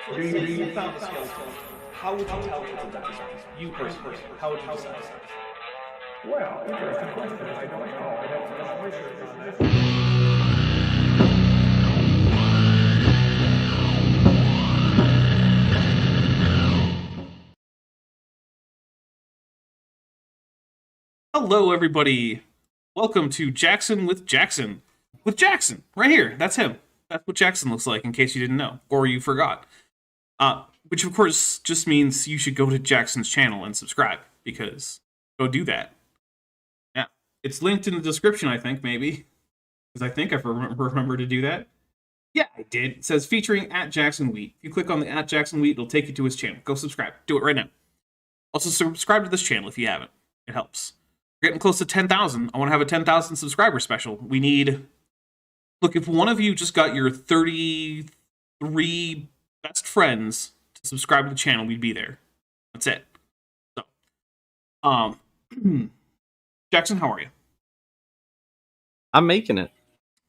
So you found a skeleton. How would you tell people that this happens? You personally, how would you decide? Well, interesting question. I don't know. I'd have to do some research on that. Hello, everybody. Welcome to Jackson with Jackson. With Jackson, right here. That's him. That's what Jackson looks like, in case you didn't know, or you forgot. Which, of course, just means you should go to Jackson's channel and subscribe, because go do that. Yeah, it's linked in the description, I think, maybe. Because I think I remember to do that. Yeah, I did. It says featuring @JacksonWheat. If you click on the @JacksonWheat, it'll take you to his channel. Go subscribe. Do it right now. Also, subscribe to this channel if you haven't. It helps. We're getting close to 10,000. I want to have a 10,000 subscriber special. We need... Look, if one of you just got your 33 best friends to subscribe to the channel, we'd be there. That's it. So, Jackson, how are you? I'm making it.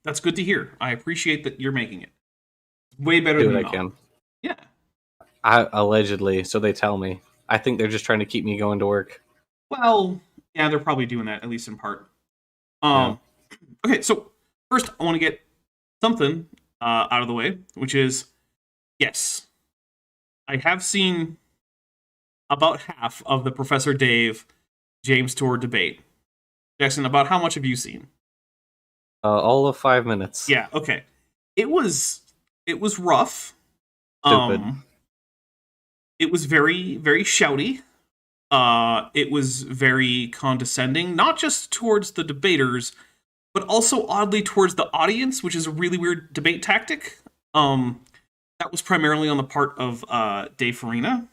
That's good to hear. I appreciate that you're making it. Way better than I can. Yeah. Allegedly, so they tell me. I think they're just trying to keep me going to work. Well, yeah, they're probably doing that, at least in part. Yeah. Okay, so first I want to get something out of the way, which is, yes, I have seen about half of the Professor Dave James Tour debate. Jackson, about how much have you seen? All of 5 minutes. Yeah, okay. It was rough. Stupid. It was very, very shouty. It was very condescending, not just towards the debaters, but also oddly towards the audience, which is a really weird debate tactic. That was primarily on the part of Dave Farina.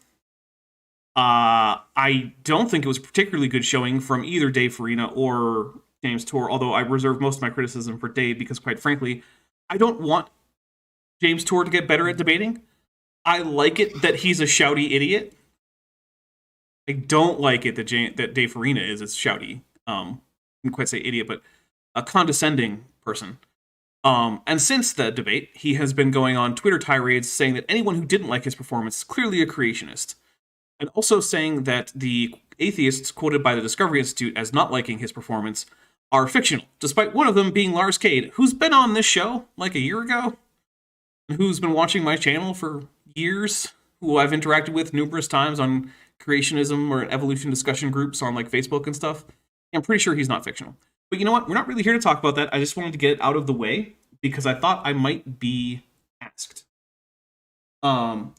I don't think it was particularly good showing from either Dave Farina or James Tour, although I reserve most of my criticism for Dave because, quite frankly, I don't want James Tour to get better at debating. I like it that he's a shouty idiot. I don't like it that Dave Farina is a shouty, I wouldn't quite say idiot, but a condescending person. And since the debate, he has been going on Twitter tirades saying that anyone who didn't like his performance is clearly a creationist. And also saying that the atheists quoted by the Discovery Institute as not liking his performance are fictional, despite one of them being Lars Cade, who's been on this show like a year ago, and who's been watching my channel for years, who I've interacted with numerous times on creationism or evolution discussion groups on like Facebook and stuff. I'm pretty sure he's not fictional. But you know what? We're not really here to talk about that. I just wanted to get it out of the way because I thought I might be asked. Average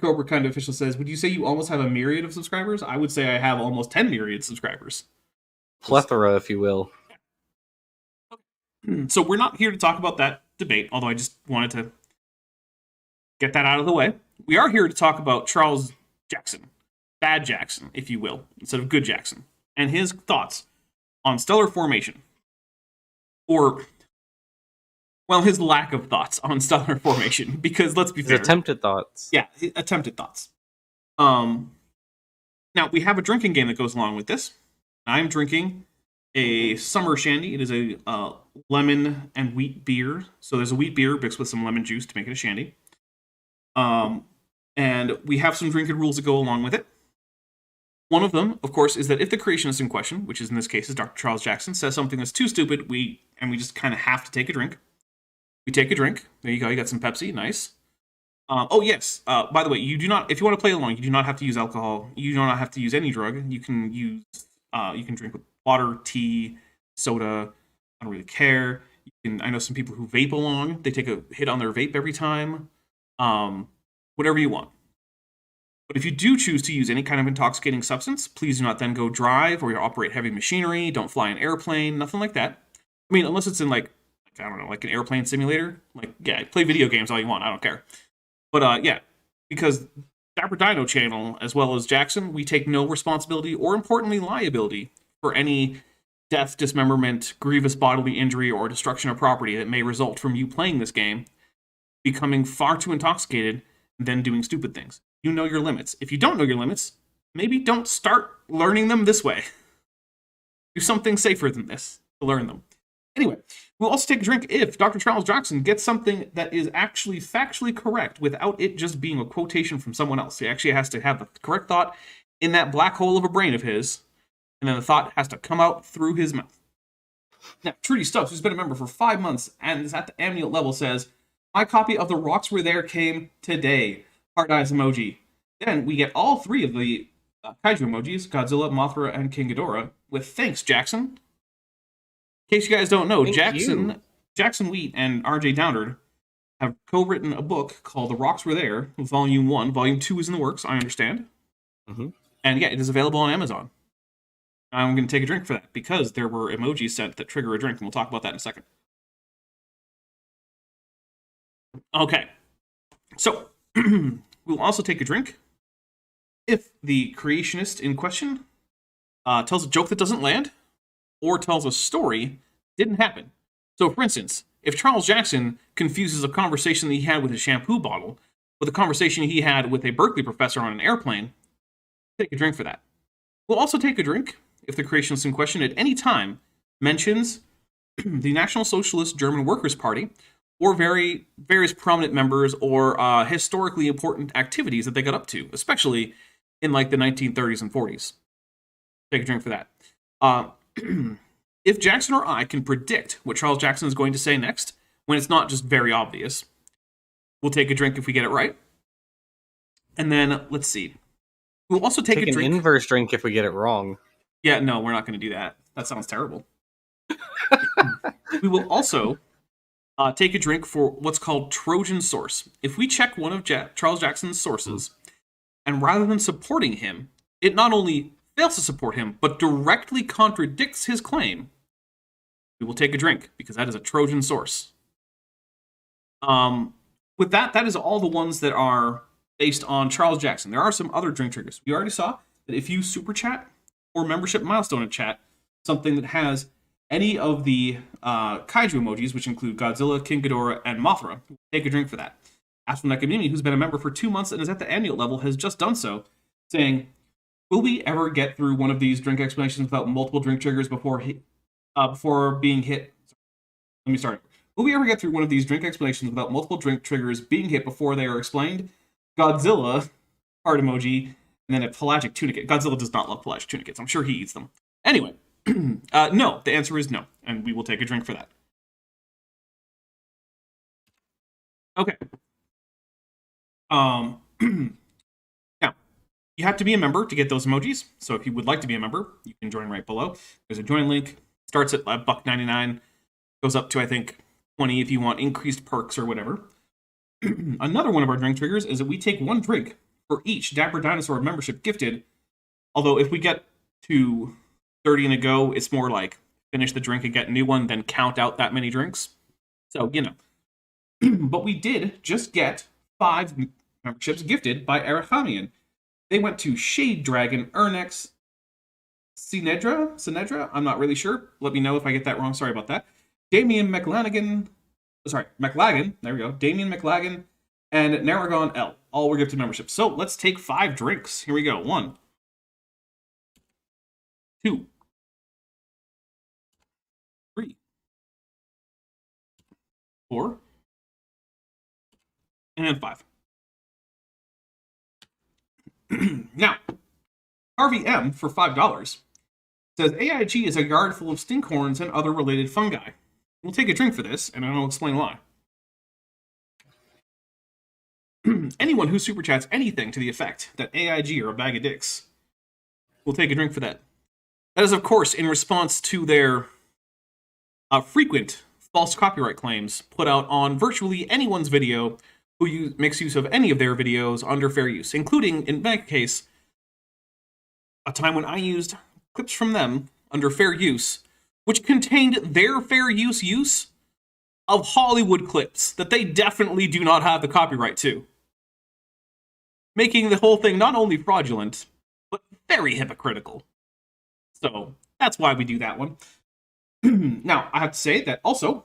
Cobra kind of official says, would you say you almost have a myriad of subscribers? I would say I have almost 10 myriad subscribers. Plethora, if you will. So we're not here to talk about that debate, although I just wanted to get that out of the way. We are here to talk about Charles Jackson, bad Jackson, if you will, instead of good Jackson, and his thoughts on stellar formation. Or, well, his lack of thoughts on stellar formation, because let's be fair. His attempted thoughts. Yeah, attempted thoughts. Now, we have a drinking game that goes along with this. I'm drinking a summer shandy. It is a lemon and wheat beer. So there's a wheat beer mixed with some lemon juice to make it a shandy. And we have some drinking rules that go along with it. One of them, of course, is that if the creationist in question, which is in this case is Dr. Charles Jackson, says something that's too stupid, we just kind of have to take a drink. We take a drink. There you go. You got some Pepsi. Nice. Oh, yes. By the way, you do not, if you want to play along, you do not have to use alcohol. You do not have to use any drug. You can drink with water, tea, soda. I don't really care. I know some people who vape along. They take a hit on their vape every time. Whatever you want. But if you do choose to use any kind of intoxicating substance, please do not then go drive or operate heavy machinery. Don't fly an airplane, nothing like that. I mean, unless it's in like I don't know, like an airplane simulator. Like, yeah, play video games all you want. I don't care. But yeah, because Dapper Dino channel, as well as Jackson, we take no responsibility or, importantly, liability for any death, dismemberment, grievous bodily injury, or destruction of property that may result from you playing this game, becoming far too intoxicated, and then doing stupid things. You know your limits. If you don't know your limits, maybe don't start learning them this way. Do something safer than this to learn them. Anyway, we'll also take a drink if Dr. Charles Jackson gets something that is actually factually correct without it just being a quotation from someone else. He actually has to have the correct thought in that black hole of a brain of his, and then the thought has to come out through his mouth. Now, Trudy Stubbs, who's been a member for 5 months and is at the amniote level, says, my copy of The Rocks Were There came today. Heart eyes emoji. Then we get all 3 of the kaiju emojis, Godzilla, Mothra, and King Ghidorah, with thanks, Jackson. In case you guys don't know, Jackson Wheat and RJ Downard have co-written a book called The Rocks Were There, Volume 1. Volume 2 is in the works, I understand. Mm-hmm. And yeah, it is available on Amazon. I'm going to take a drink for that, because there were emojis sent that trigger a drink, and we'll talk about that in a second. Okay. So, we'll also take a drink if the creationist in question tells a joke that doesn't land, or tells a story didn't happen. So, for instance, if Charles Jackson confuses a conversation that he had with a shampoo bottle with a conversation he had with a Berkeley professor on an airplane, take a drink for that. We'll also take a drink if the creationist in question at any time mentions the National Socialist German Workers' Party or various prominent members or historically important activities that they got up to, especially in like the 1930s and 40s. Take a drink for that. If Jackson or I can predict what Charles Jackson is going to say next, when it's not just very obvious, we'll take a drink if we get it right. And then, let's see. We'll also take a drink. An inverse drink if we get it wrong. Yeah, no, we're not going to do that. That sounds terrible. We will also take a drink for what's called Trojan source. If we check one of Charles Jackson's sources, and rather than supporting him, it not only fails to support him, but directly contradicts his claim, we will take a drink, because that is a Trojan source. With that, that is all the ones that are based on Charles Jackson. There are some other drink triggers. We already saw that if you super chat or membership milestone in chat, something that has any of the kaiju emojis, which include Godzilla, King Ghidorah, and Mothra, take a drink for that. Astronaut who's been a member for 2 months and is at the amniote level, has just done so, saying, will we ever get through one of these drink explanations without multiple drink triggers before being hit? Let me start. Will we ever get through one of these drink explanations without multiple drink triggers being hit before they are explained? Godzilla, heart emoji, and then a pelagic tunicate. Godzilla does not love pelagic tunicates. I'm sure he eats them. Anyway, no. The answer is no, and we will take a drink for that. Okay. Now, you have to be a member to get those emojis. So if you would like to be a member, you can join right below. There's a join link. Starts at $1.99. Goes up to, I think, $20 if you want increased perks or whatever. Another one of our drink triggers is that we take 1 drink for each Dapper Dinosaur membership gifted. Although if we get to 30 and a go, it's more like finish the drink and get a new one, then count out that many drinks. So, you know. But we did just get 5 memberships gifted by Arachamian. They went to Shade Dragon, Ernex, Sinedra? I'm not really sure. Let me know if I get that wrong. Sorry about that. Damien McLagan, there we go. Damien McLagan and Naragon L. All were gifted memberships. So let's take 5 drinks. Here we go. 1, 2, 3, 4, and then 5. Now, Harvey M for $5 says AIG is a yard full of stinkhorns and other related fungi. We'll take a drink for this, and I'll explain why. Anyone who super chats anything to the effect that AIG are a bag of dicks will take a drink for that. That is, of course, in response to their frequent false copyright claims put out on virtually anyone's video who makes use of any of their videos under fair use, including, in my case, a time when I used clips from them under fair use, which contained their fair use of Hollywood clips that they definitely do not have the copyright to, making the whole thing not only fraudulent, but very hypocritical. So that's why we do that one. Now, I have to say that also,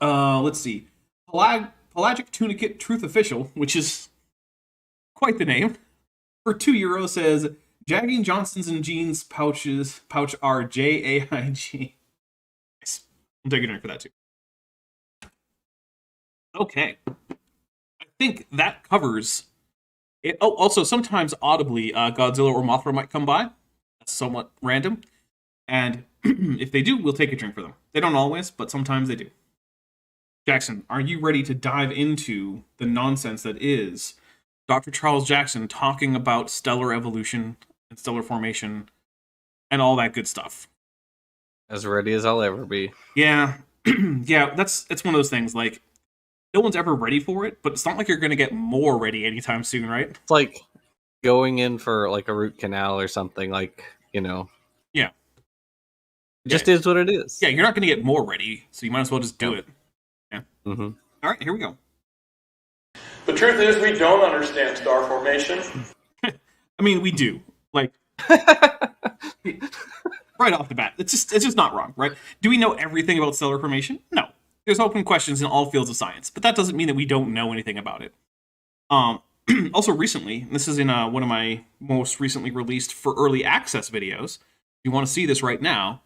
let's see, Pelagic Tunicate Truth Official, which is quite the name, for €2 says, Jagging Johnson's and Jeans pouch are JAIG. Nice. We'll take a drink for that too. Okay. I think that covers it. Oh, also, sometimes audibly, Godzilla or Mothra might come by. That's somewhat random. And if they do, we'll take a drink for them. They don't always, but sometimes they do. Jackson, are you ready to dive into the nonsense that is Dr. Charles Jackson talking about stellar evolution and stellar formation and all that good stuff? As ready as I'll ever be. Yeah. Yeah, it's one of those things, like, no one's ever ready for it, but it's not like you're going to get more ready anytime soon, right? It's like going in for like a root canal or something, like, Yeah. It just is what it is. Yeah, you're not going to get more ready, so you might as well just do it. Yeah. Mm-hmm. All right, here we go. The truth is, we don't understand star formation. I mean, we do. Like, right off the bat, it's just not wrong, right? Do we know everything about stellar formation? No. There's open questions in all fields of science, but that doesn't mean that we don't know anything about it. Also, recently, this is in one of my most recently released for early access videos. If you want to see this right now,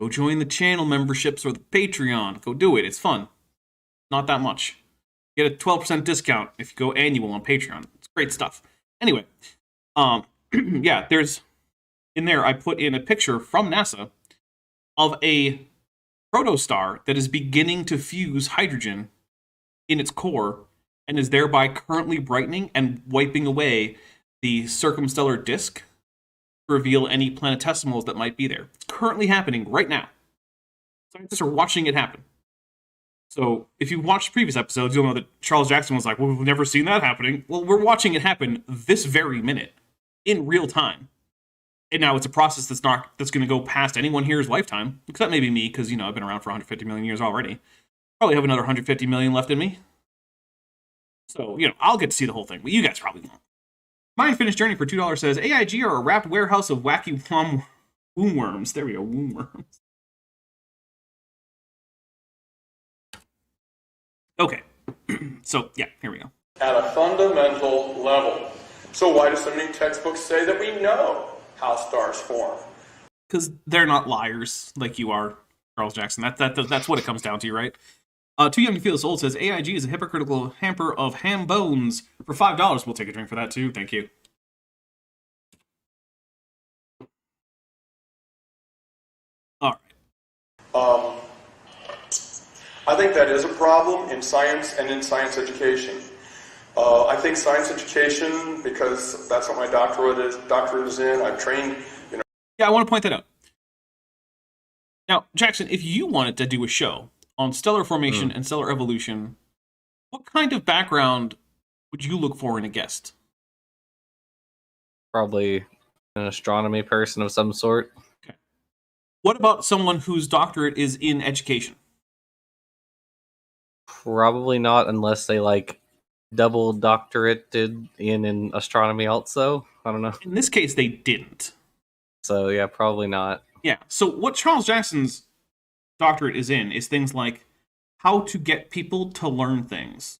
go join the channel memberships or the Patreon. Go do it. It's fun. Not that much. Get a 12% discount if you go annual on Patreon. It's great stuff. Anyway, yeah, there's in there I put in a picture from NASA of a protostar that is beginning to fuse hydrogen in its core and is thereby currently brightening and wiping away the circumstellar disk to reveal any planetesimals that might be there. It's currently happening right now. Scientists are watching it happen. So if you watched previous episodes, you'll know that Charles Jackson was like, well, we've never seen that happening. Well, we're watching it happen this very minute, in real time. And now it's a process that's going to go past anyone here's lifetime, except maybe me, because, I've been around for 150 million years already. Probably have another 150 million left in me. So, I'll get to see the whole thing, but you guys probably won't. My Unfinished Journey for $2 says, AIG are a wrapped warehouse of wacky womb worms. There we go, womb worms. Okay, so, yeah, here we go. At a fundamental level. So why do so many textbooks say that we know how stars form? Because they're not liars like you are, Charles Jackson. That's what it comes down to, right? Too Young to Feel This Old says, AIG is a hypocritical hamper of ham bones. For $5, we'll take a drink for that, too. Thank you. All right. I think that is a problem in science and in science education. I think science education, because that's what my doctorate is in, I've trained, Yeah, I want to point that out. Now, Jackson, if you wanted to do a show on stellar formation and stellar evolution, what kind of background would you look for in a guest? Probably an astronomy person of some sort. Okay. What about someone whose doctorate is in education? Probably not, unless they double doctorated in astronomy also. I don't know. In this case, they didn't. So yeah, probably not. Yeah, so what Charles Jackson's doctorate is in is things like how to get people to learn things,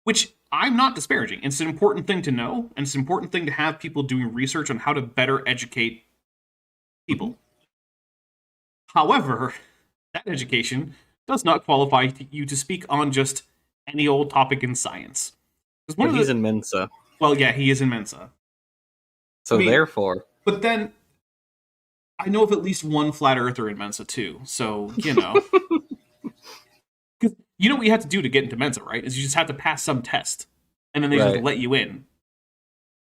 which I'm not disparaging. It's an important thing to know, and it's an important thing to have people doing research on how to better educate people. However, that education does not qualify you to speak on just any old topic in science. But he's in Mensa. Well, yeah, he is in Mensa. So therefore... But then, I know of at least one flat earther in Mensa, too. So, Because you know what you have to do to get into Mensa, right? Is you just have to pass some test. And then they just let you in.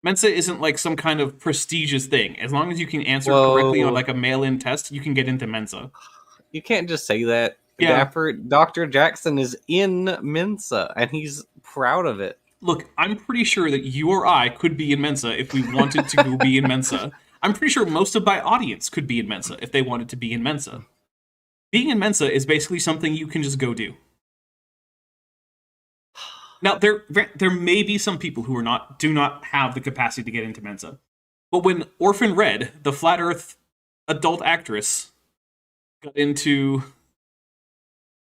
Mensa isn't like some kind of prestigious thing. As long as you can answer correctly on a mail-in test, you can get into Mensa. You can't just say that. Yeah. Dr. Jackson is in Mensa, and he's proud of it. Look, I'm pretty sure that you or I could be in Mensa if we wanted to go be in Mensa. I'm pretty sure most of my audience could be in Mensa if they wanted to be in Mensa. Being in Mensa is basically something you can just go do. Now, there may be some people who do not have the capacity to get into Mensa. But when Orphan Red, the Flat Earth adult actress, got into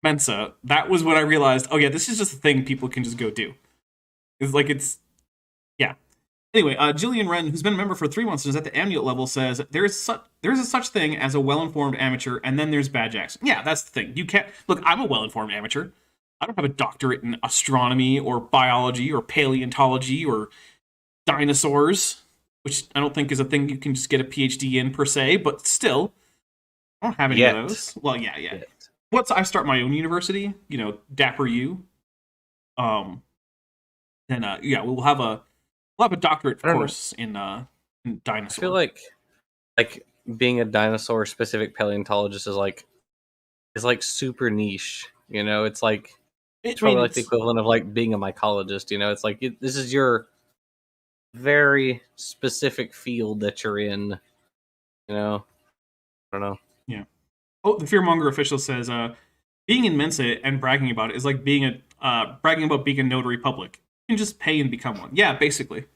Mensa, that was when I realized, oh yeah, this is just a thing people can just go do. Yeah. Anyway, Jillian Wren, who's been a member for 3 months and is at the amulet level, says there's a such thing as a well-informed amateur, and then there's Bad Jackson. Yeah, that's the thing. You can't look. I'm a well-informed amateur. I don't have a doctorate in astronomy or biology or paleontology or dinosaurs, which I don't think is a thing you can just get a PhD in per se. But still, I don't have any of those. Well, yeah. Once I start my own university, Dapper U, then we'll have a doctorate course in dinosaurs. I feel like being a dinosaur specific paleontologist is like super niche. It's like it's probably like the equivalent of like being a mycologist. It's like this is your very specific field that you're in. I don't know. Yeah. Oh, the Fearmonger official says, being in Mensa and bragging about it is like bragging about being a notary public. You can just pay and become one. Yeah, basically.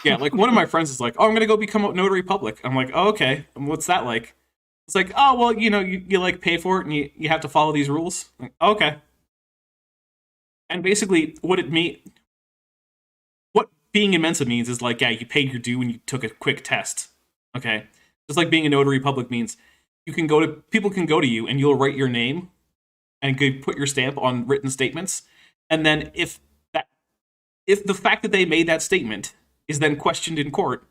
Yeah, like one of my friends is like, oh, I'm going to go become a notary public. I'm like, oh, okay. And what's that like? It's like, oh, well, you like pay for it and you have to follow these rules. Like, okay. And basically what being in Mensa means is like, yeah, you paid your due when you took a quick test. Okay. Just like being a notary public means people can go to you and you'll write your name and could put your stamp on written statements. And then if the fact that they made that statement is then questioned in court,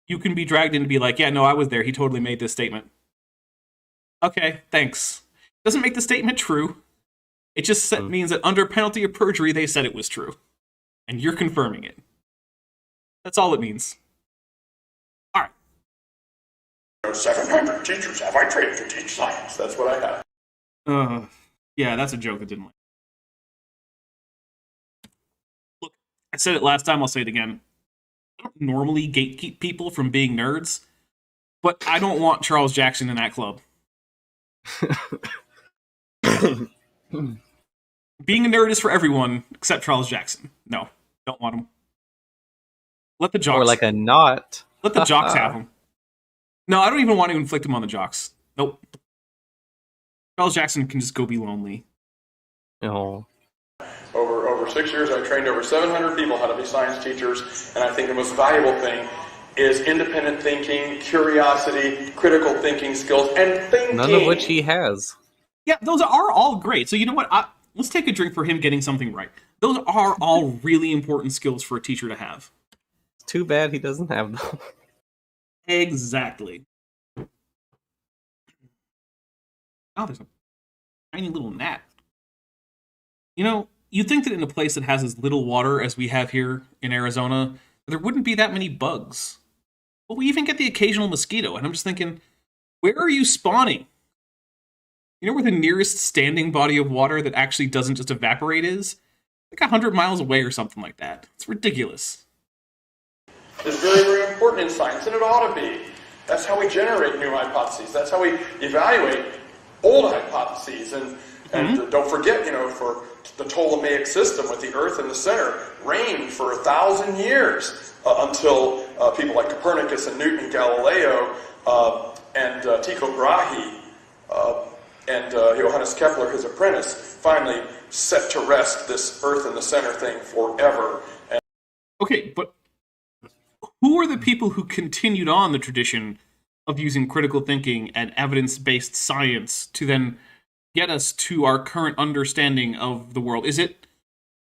you can be dragged in to be like, yeah, no, I was there. He totally made this statement. Okay, thanks. Doesn't make the statement true. It just means that under penalty of perjury, they said it was true. And you're confirming it. That's all it means. All right. 700 teachers have I trained to teach science. That's what I have. Yeah, that's a joke that didn't like. Look, I said it last time, I'll say it again. I don't normally gatekeep people from being nerds, but I don't want Charles Jackson in that club. Being a nerd is for everyone except Charles Jackson. No, don't want him. Let the jocks. Or like a knot. Let the jocks have him. No, I don't even want to inflict him on the jocks. Nope. Charles Jackson can just go be lonely. Oh. Over 6 years, I trained over 700 people how to be science teachers, and I think the most valuable thing is independent thinking, curiosity, critical thinking skills, and thinking. None of which he has. Yeah, those are all great. So you know what? Let's take a drink for him getting something right. Those are all really important skills for a teacher to have. It's too bad he doesn't have them. Exactly. Oh, there's a tiny little gnat. You'd think that in a place that has as little water as we have here in Arizona, there wouldn't be that many bugs. But we even get the occasional mosquito, and I'm just thinking, where are you spawning? You know where the nearest standing body of water that actually doesn't just evaporate is? Like 100 miles away or something like that. It's ridiculous. It's very, very important in science, and it ought to be. That's how we generate new hypotheses. That's how we evaluate old hypotheses. And don't forget, for the Ptolemaic system with the Earth in the center reigned for 1,000 years until people like Copernicus and Newton and Galileo and Tycho Brahe and Johannes Kepler, his apprentice, finally set to rest this Earth in the center thing forever. Okay, but who are the people who continued on the tradition of using critical thinking and evidence-based science to then get us to our current understanding of the world? Is it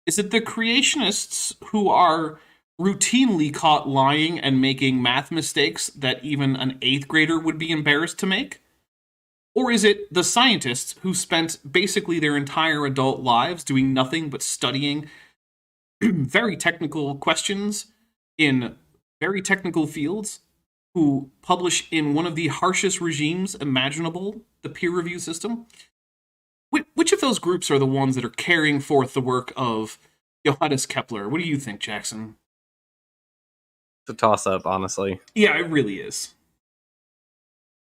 the creationists who are routinely caught lying and making math mistakes that even an 8th grader would be embarrassed to make? Or is it the scientists who spent basically their entire adult lives doing nothing but studying very technical questions in very technical fields, who publish in one of the harshest regimes imaginable, the peer review system? Which of those groups are the ones that are carrying forth the work of Johannes Kepler? What do you think, Jackson? It's a toss-up, honestly. Yeah, it really is.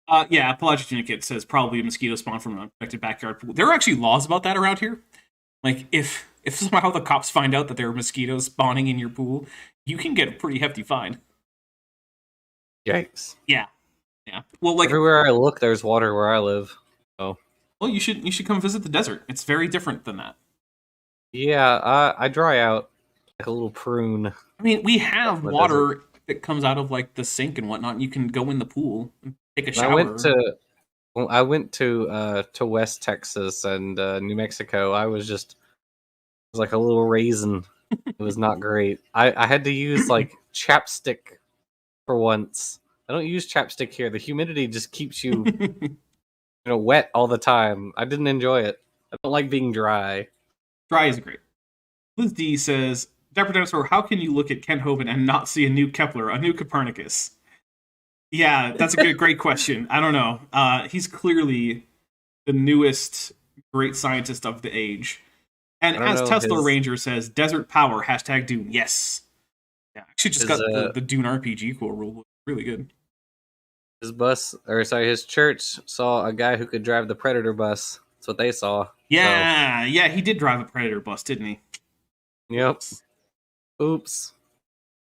Pelagic Kit says probably a mosquito spawn from an unaffected backyard pool. There are actually laws about that around here. Like, if somehow the cops find out that there are mosquitoes spawning in your pool, you can get a pretty hefty fine. Yikes. Yeah. Well, like everywhere I look, there's water where I live. Oh. Well, you should come visit the desert. It's very different than that. Yeah, I dry out like a little prune. I mean, we have What water that comes out of like the sink and whatnot. And you can go in the pool and take a shower. I went to West Texas and New Mexico. I was like a little raisin. It was not great. I had to use like chapstick for once. I don't use chapstick here. The humidity just keeps you, wet all the time. I didn't enjoy it. I don't like being dry. Dry is great. Liz D says, Dapper Dinosaur, how can you look at Kent Hovind and not see a new Kepler, a new Copernicus? Yeah, that's a great question. I don't know. He's clearly the newest great scientist of the age. And as Tesla Ranger says, desert power, #Dune. Yes. Yeah, actually just got the Dune RPG core rule. Really good. His church saw a guy who could drive the Predator bus. That's what they saw. Yeah, he did drive a Predator bus, didn't he? Yep. Oops.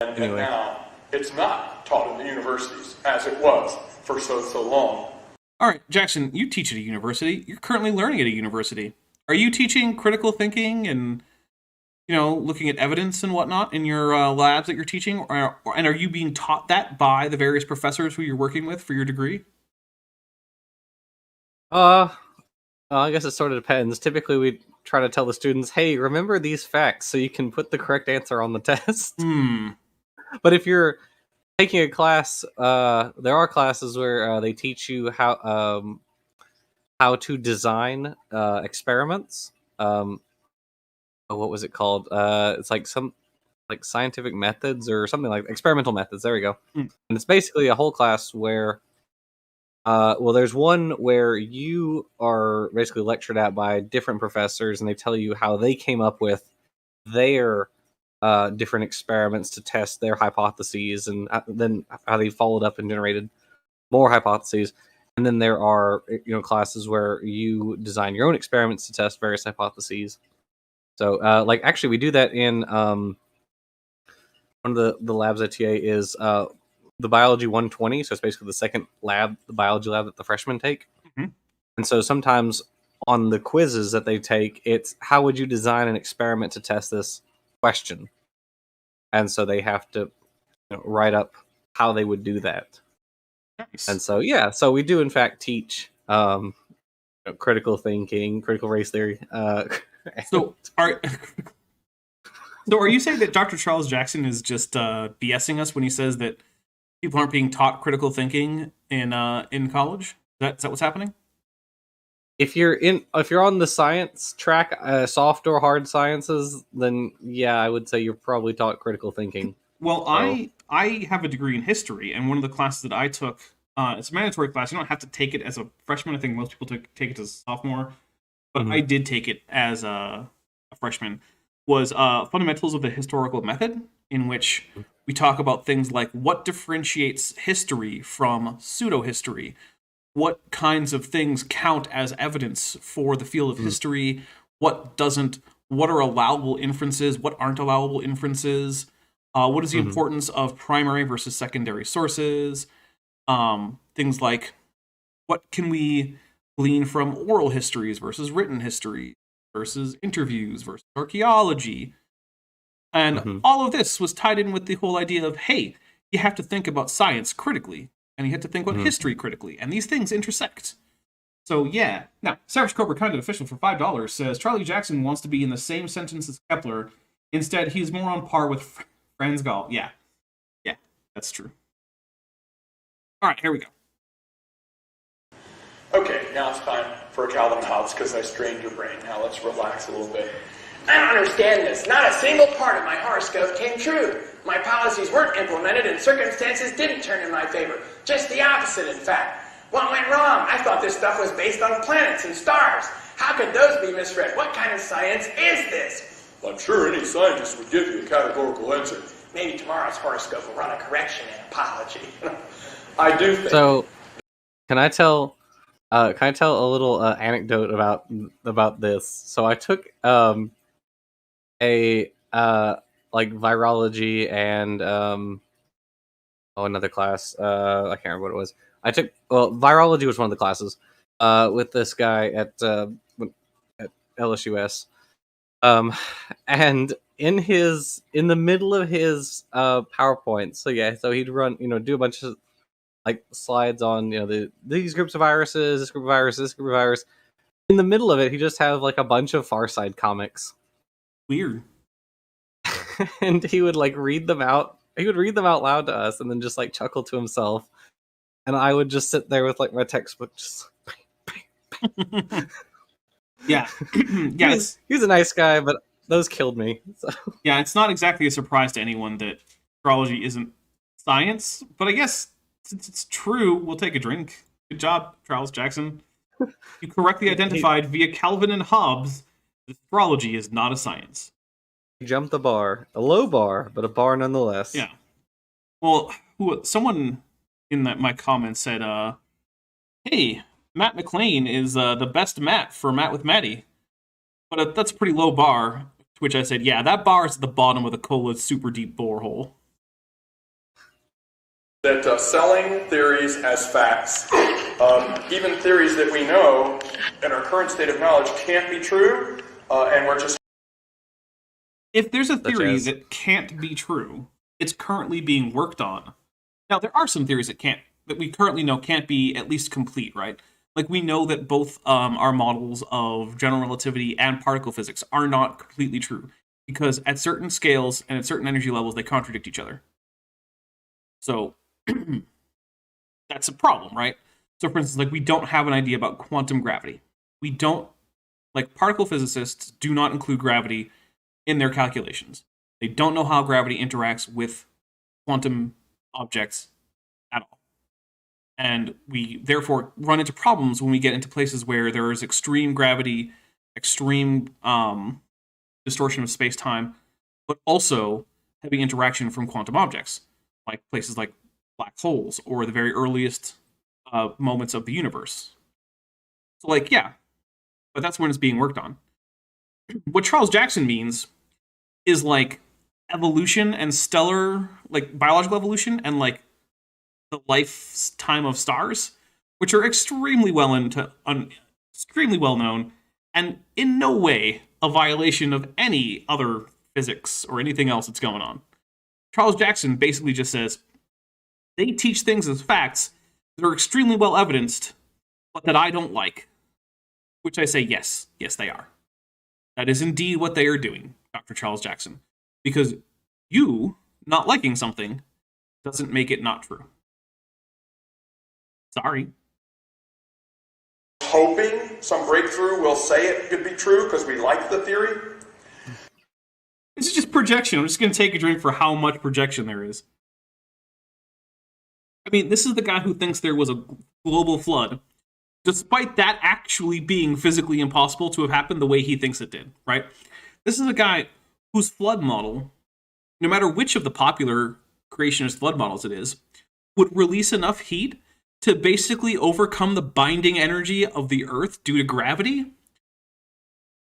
And now it's not taught in the universities as it was for so long. All right, Jackson, you teach at a university. You're currently learning at a university. Are you teaching critical thinking and, looking at evidence and whatnot in your labs that you're teaching? And are you being taught that by the various professors who you're working with for your degree? I guess it sort of depends. Typically, we try to tell the students, hey, remember these facts so you can put the correct answer on the test. But if you're taking a class, there are classes where they teach you how to design experiments. What was it called? It's like some scientific methods or something like experimental methods. There we go. And it's basically a whole class where there's one where you are basically lectured at by different professors, and they tell you how they came up with their different experiments to test their hypotheses, and then how they followed up and generated more hypotheses. And then there are classes where you design your own experiments to test various hypotheses. So actually we do that in one of the labs at TA is the biology 120. So it's basically the second lab, the biology lab that the freshmen take. Mm-hmm. And so sometimes on the quizzes that they take, it's how would you design an experiment to test this question? And so they have to write up how they would do that. Nice. And so, so we do in fact teach critical thinking, critical race theory. So are you saying that Dr. Charles Jackson is just BSing us when he says that people aren't being taught critical thinking in college? Is that what's happening? If you're on the science track, soft or hard sciences, then I would say you're probably taught critical thinking. Well, so. I have a degree in history, and one of the classes that I took, it's a mandatory class. You don't have to take it as a freshman. I think most people take it as a sophomore, but I did take it as a freshman. Was Fundamentals of the Historical Method, in which we talk about things like what differentiates history from pseudo-history, what kinds of things count as evidence for the field of history, what doesn't, what are allowable inferences, what aren't allowable inferences, what is the importance of primary versus secondary sources, things like what can we glean from oral histories versus written history versus interviews versus archaeology. And all of this was tied in with the whole idea of, hey, you have to think about science critically, and you have to think about history critically, and these things intersect. So, yeah. Now, Savage Cobra Content Official for $5 says, Charlie Jackson wants to be in the same sentence as Kepler. Instead, he's more on par with Franz Gall. Yeah, that's true. All right, here we go. Okay, now it's time for a Calvin Hobbes because I strained your brain. Now let's relax a little bit. I don't understand this. Not a single part of my horoscope came true. My policies weren't implemented and circumstances didn't turn in my favor. Just the opposite, in fact. What went wrong? I thought this stuff was based on planets and stars. How could those be misread? What kind of science is this? Well, I'm sure any scientist would give you a categorical answer. Maybe tomorrow's horoscope will run a correction and apology. I do think... So, can I tell a little anecdote about this? So I took a virology and another class. I can't remember what it was. Virology was one of the classes with this guy at LSUS, and in the middle of his PowerPoint. So yeah, so he'd run, do a bunch of like slides on, these groups of viruses, this group of viruses, this group of virus. In the middle of it, he just have like a bunch of Far Side comics. Weird. And he would like read them out. He would read them out loud to us, and then just like chuckle to himself. And I would just sit there with like my textbook, just. Yeah, yeah. He's a nice guy, but those killed me. So. Yeah, it's not exactly a surprise to anyone that astrology isn't science, but I guess since it's true, we'll take a drink. Good job, Charles Jackson. You correctly identified via Calvin and Hobbes that astrology is not a science. He jumped the bar. A low bar, but a bar nonetheless. Yeah. Well, someone in my comments said, hey, Matt McLean is the best Matt for Matt with Maddie. But that's a pretty low bar. To which I said, yeah, that bar is at the bottom of the Cola's super deep borehole. That selling theories as facts, even theories that we know in our current state of knowledge can't be true, and we're just... If there's a theory that can't be true, it's currently being worked on. Now, there are some theories that we currently know can't be at least complete, right? Like, we know that both our models of general relativity and particle physics are not completely true, because at certain scales and at certain energy levels, they contradict each other. So, that's a problem, right? So, for instance, like, we don't have an idea about quantum gravity. We don't, like, particle physicists do not include gravity in their calculations. They don't know how gravity interacts with quantum objects at all. And we therefore run into problems when we get into places where there is extreme gravity, extreme distortion of space-time, but also heavy interaction from quantum objects, like places like black holes or the very earliest moments of the universe. So, like, yeah, but that's when it's being worked on. What Charles Jackson means is, like, evolution and stellar, like, biological evolution and, like, the lifetime of stars, which are extremely well known, and in no way a violation of any other physics or anything else that's going on. Charles Jackson basically just says, they teach things as facts that are extremely well evidenced, but that I don't like. Which I say, yes, they are. That is indeed what they are doing, Dr. Charles Jackson. Because you not liking something doesn't make it not true. Sorry. Hoping some breakthrough will say it could be true because we like the theory. This is just projection. I'm just going to take a drink for how much projection there is. I mean, this is the guy who thinks there was a global flood, despite that actually being physically impossible to have happened the way he thinks it did, right? This is a guy whose flood model, no matter which of the popular creationist flood models it is, would release enough heat to basically overcome the binding energy of the Earth due to gravity.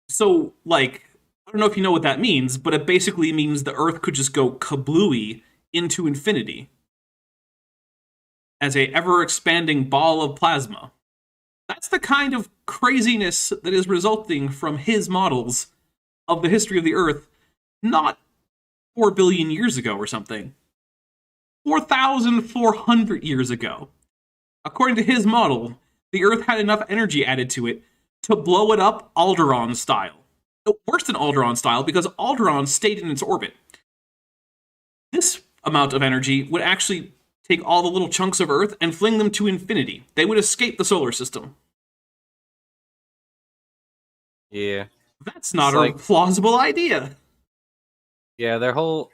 So, like, I don't know if you know what that means, but it basically means the Earth could just go kablooey into infinity as a ever-expanding ball of plasma. That's the kind of craziness that is resulting from his models of the history of the Earth, not 4 billion years ago or something. 4,400 years ago. According to his model, the Earth had enough energy added to it to blow it up Alderaan style. No, worse than Alderaan style, because Alderaan stayed in its orbit. This amount of energy would actually take all the little chunks of Earth and fling them to infinity. They would escape the solar system. Yeah. That's not a plausible idea. Yeah, their whole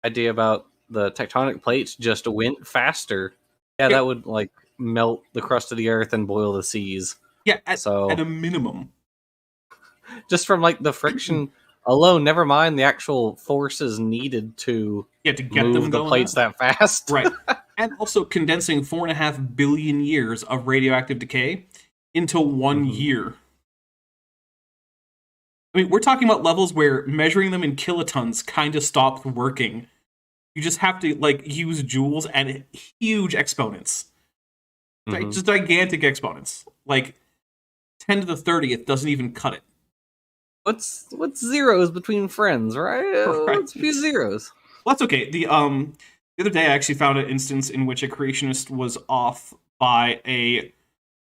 idea about the tectonic plates just went faster. Yeah, that would, like, melt the crust of the Earth and boil the seas. Yeah, at a minimum. Just from, like, the friction alone, never mind the actual forces needed to get move them the plates that fast. Right. And also condensing 4.5 billion years of radioactive decay into 1 year. I mean, we're talking about levels where measuring them in kilotons kind of stopped working. You just have to, like, use joules and huge exponents. Just gigantic exponents. Like, 10 to the 30th doesn't even cut it. What's zeros between friends, right? Right. What's a few zeros? Well, that's okay. The other day I actually found an instance in which a creationist was off by a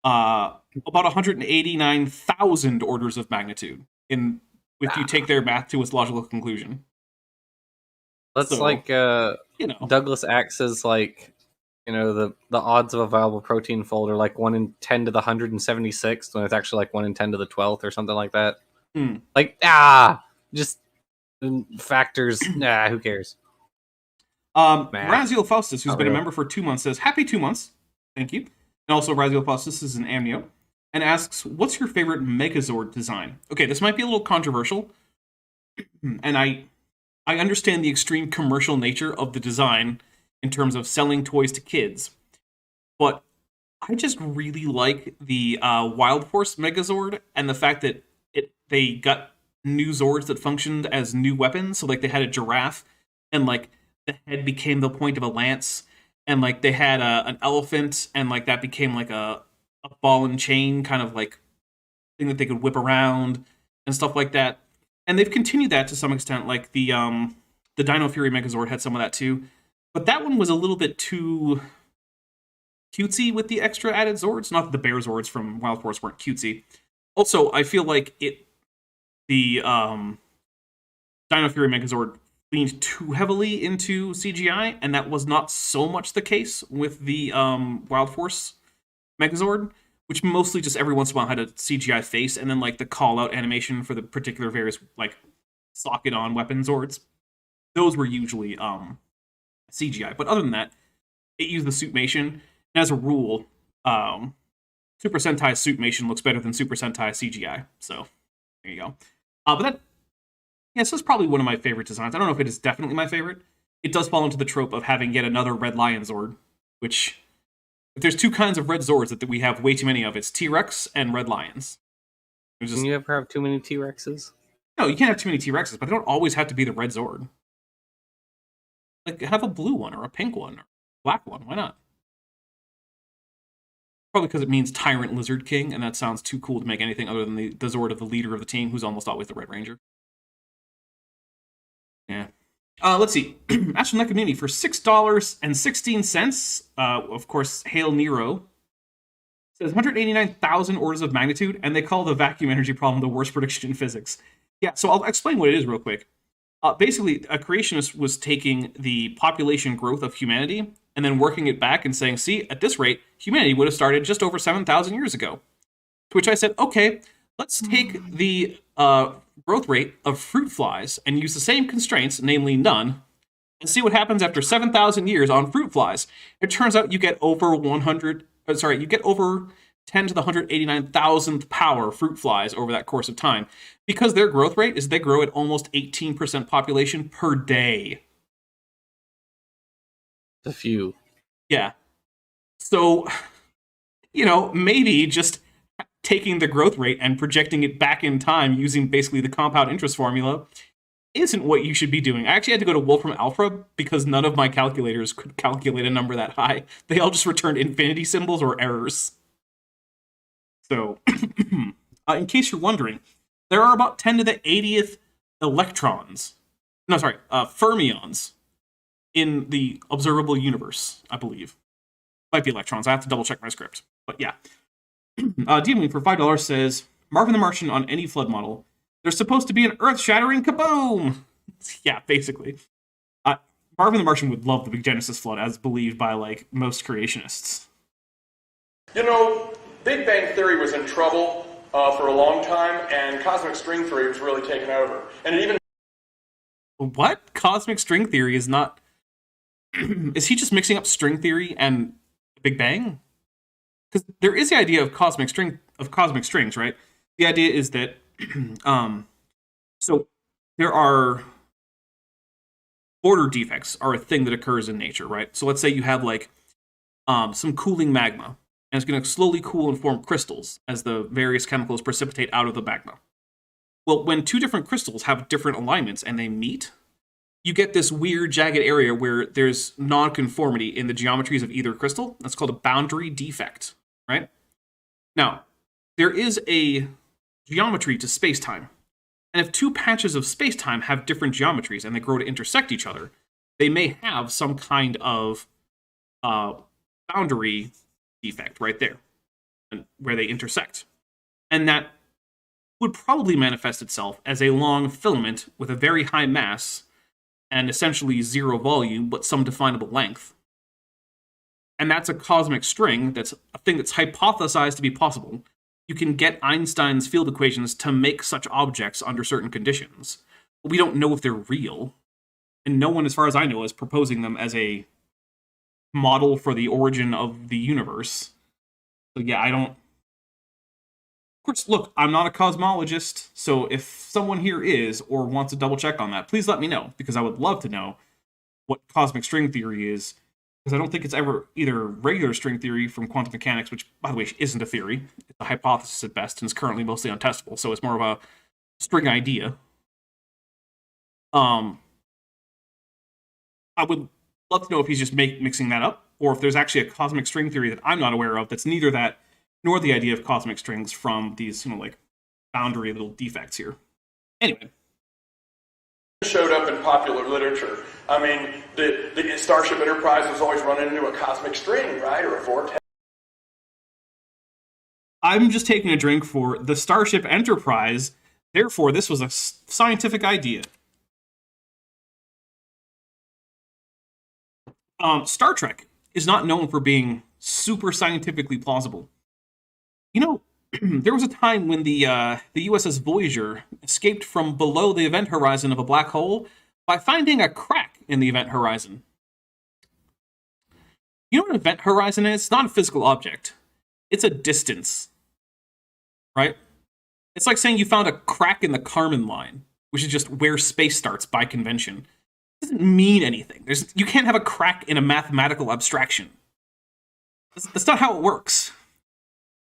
about 189,000 orders of magnitude in if you take their math to its logical conclusion. That's So, like You know, Douglas Axe's like, you know, the odds of a viable protein fold are like 1 in 10 to the 176th, when it's actually like 1 in 10 to the 12th or something like that. Like, just factors. Who cares? Raziel Faustus, who's Not been a real. member for 2 months, says, "Happy 2 months. Thank you." And also, Raziel Faustus is an amnio and asks, "What's your favorite Megazord design?" Okay, this might be a little controversial, and I understand the extreme commercial nature of the design in terms of selling toys to kids, but I just really like the Wild Force Megazord and the fact that they got new Zords that functioned as new weapons. So like they had a giraffe, and like the head became the point of a lance, and like they had an elephant, and like that became like a ball and chain kind of like thing that they could whip around and stuff like that. And they've continued that to some extent. Like the Dino Fury Megazord had some of that too, but that one was a little bit too cutesy with the extra added Zords. Not that the Bear Zords from Wild Force weren't cutesy. Also, I feel like the Dino Fury Megazord leaned too heavily into CGI, and that was not so much the case with the Wild Force Megazord, which mostly just every once in a while had a CGI face, and then like the call-out animation for the particular various like socket-on weapon Zords. Those were usually CGI, but other than that, it used the suitmation. And as a rule, Super Sentai suitmation looks better than Super Sentai CGI. So there you go. But that, yes, that's probably one of my favorite designs. I don't know if it is definitely my favorite. It does fall into the trope of having yet another Red Lion Zord, which, if there's two kinds of Red Zords that we have way too many of, it's T-Rex and Red Lions. Can you ever have too many T-Rexes? No, you can't have too many T-Rexes, but they don't always have to be the Red Zord. Like, have a blue one, or a pink one, or a black one. Why not? Probably because it means Tyrant Lizard King, and that sounds too cool to make anything other than the Zord of the leader of the team, who's almost always the Red Ranger. Yeah. Let's see. Astral Community for $6.16. Of course, Hail Nero says 189,000 orders of magnitude, and they call the vacuum energy problem the worst prediction in physics. Yeah, so I'll explain what it is real quick. Basically, a creationist was taking the population growth of humanity and then working it back and saying, see, at this rate, humanity would have started just over 7,000 years ago. To which I said, okay, let's take the growth rate of fruit flies and use the same constraints, namely none, and see what happens after 7,000 years on fruit flies. It turns out you get over 10 to the 189,000th power fruit flies over that course of time. Because their growth rate is they grow at almost 18% population per day. A few. Yeah. So, maybe just taking the growth rate and projecting it back in time using basically the compound interest formula isn't what you should be doing. I actually had to go to Wolfram Alpha because none of my calculators could calculate a number that high. They all just returned infinity symbols or errors. So, in case you're wondering, there are about 10 to the 80th fermions in the observable universe, I believe. Might be electrons. I have to double check my script. But yeah. Dealing for $5 says, Marvin the Martian on any flood model. There's supposed to be an earth-shattering kaboom! Yeah, basically. Marvin the Martian would love the Big Genesis flood, as believed by, most creationists. Big Bang Theory was in trouble for a long time, and cosmic string theory was really taken over. And it even... What? Cosmic string theory is not... Is he just mixing up string theory and Big Bang? Because there is the idea of cosmic strings, right? The idea is that so there are order defects are a thing that occurs in nature, right? So let's say you have some cooling magma, and it's going to slowly cool and form crystals as the various chemicals precipitate out of the magma. Well, when two different crystals have different alignments and they meet, you get this weird jagged area where there's nonconformity in the geometries of either crystal. That's called a boundary defect, right? Now, there is a geometry to space-time And if two patches of space-time have different geometries and they grow to intersect each other, they may have some kind of boundary defect right there, where they intersect. And that would probably manifest itself as a long filament with a very high mass and essentially zero volume, but some definable length. And that's a cosmic string. That's a thing that's hypothesized to be possible. You can get Einstein's field equations to make such objects under certain conditions. But we don't know if they're real. And no one, as far as I know, is proposing them as a model for the origin of the universe. So yeah, I don't... Of course, look, I'm not a cosmologist, so if someone here is, or wants to double check on that, please let me know, because I would love to know what cosmic string theory is, because I don't think it's ever either regular string theory from quantum mechanics, which, by the way, isn't a theory. It's a hypothesis at best, and is currently mostly untestable, so it's more of a string idea. I would love to know if he's just mixing that up, or if there's actually a cosmic string theory that I'm not aware of that's neither that nor the idea of cosmic strings from these, like, boundary little defects here. Anyway. Showed up in popular literature. I mean, the Starship Enterprise was always running into a cosmic string, right? Or a vortex. I'm just taking a drink for the Starship Enterprise. Therefore, this was a scientific idea. Star Trek is not known for being super scientifically plausible. You know, there was a time when the USS Voyager escaped from below the event horizon of a black hole by finding a crack in the event horizon. You know what an event horizon is? It's not a physical object. It's a distance. Right? It's like saying you found a crack in the Kármán line, which is just where space starts by convention. It doesn't mean anything. You can't have a crack in a mathematical abstraction. That's not how it works.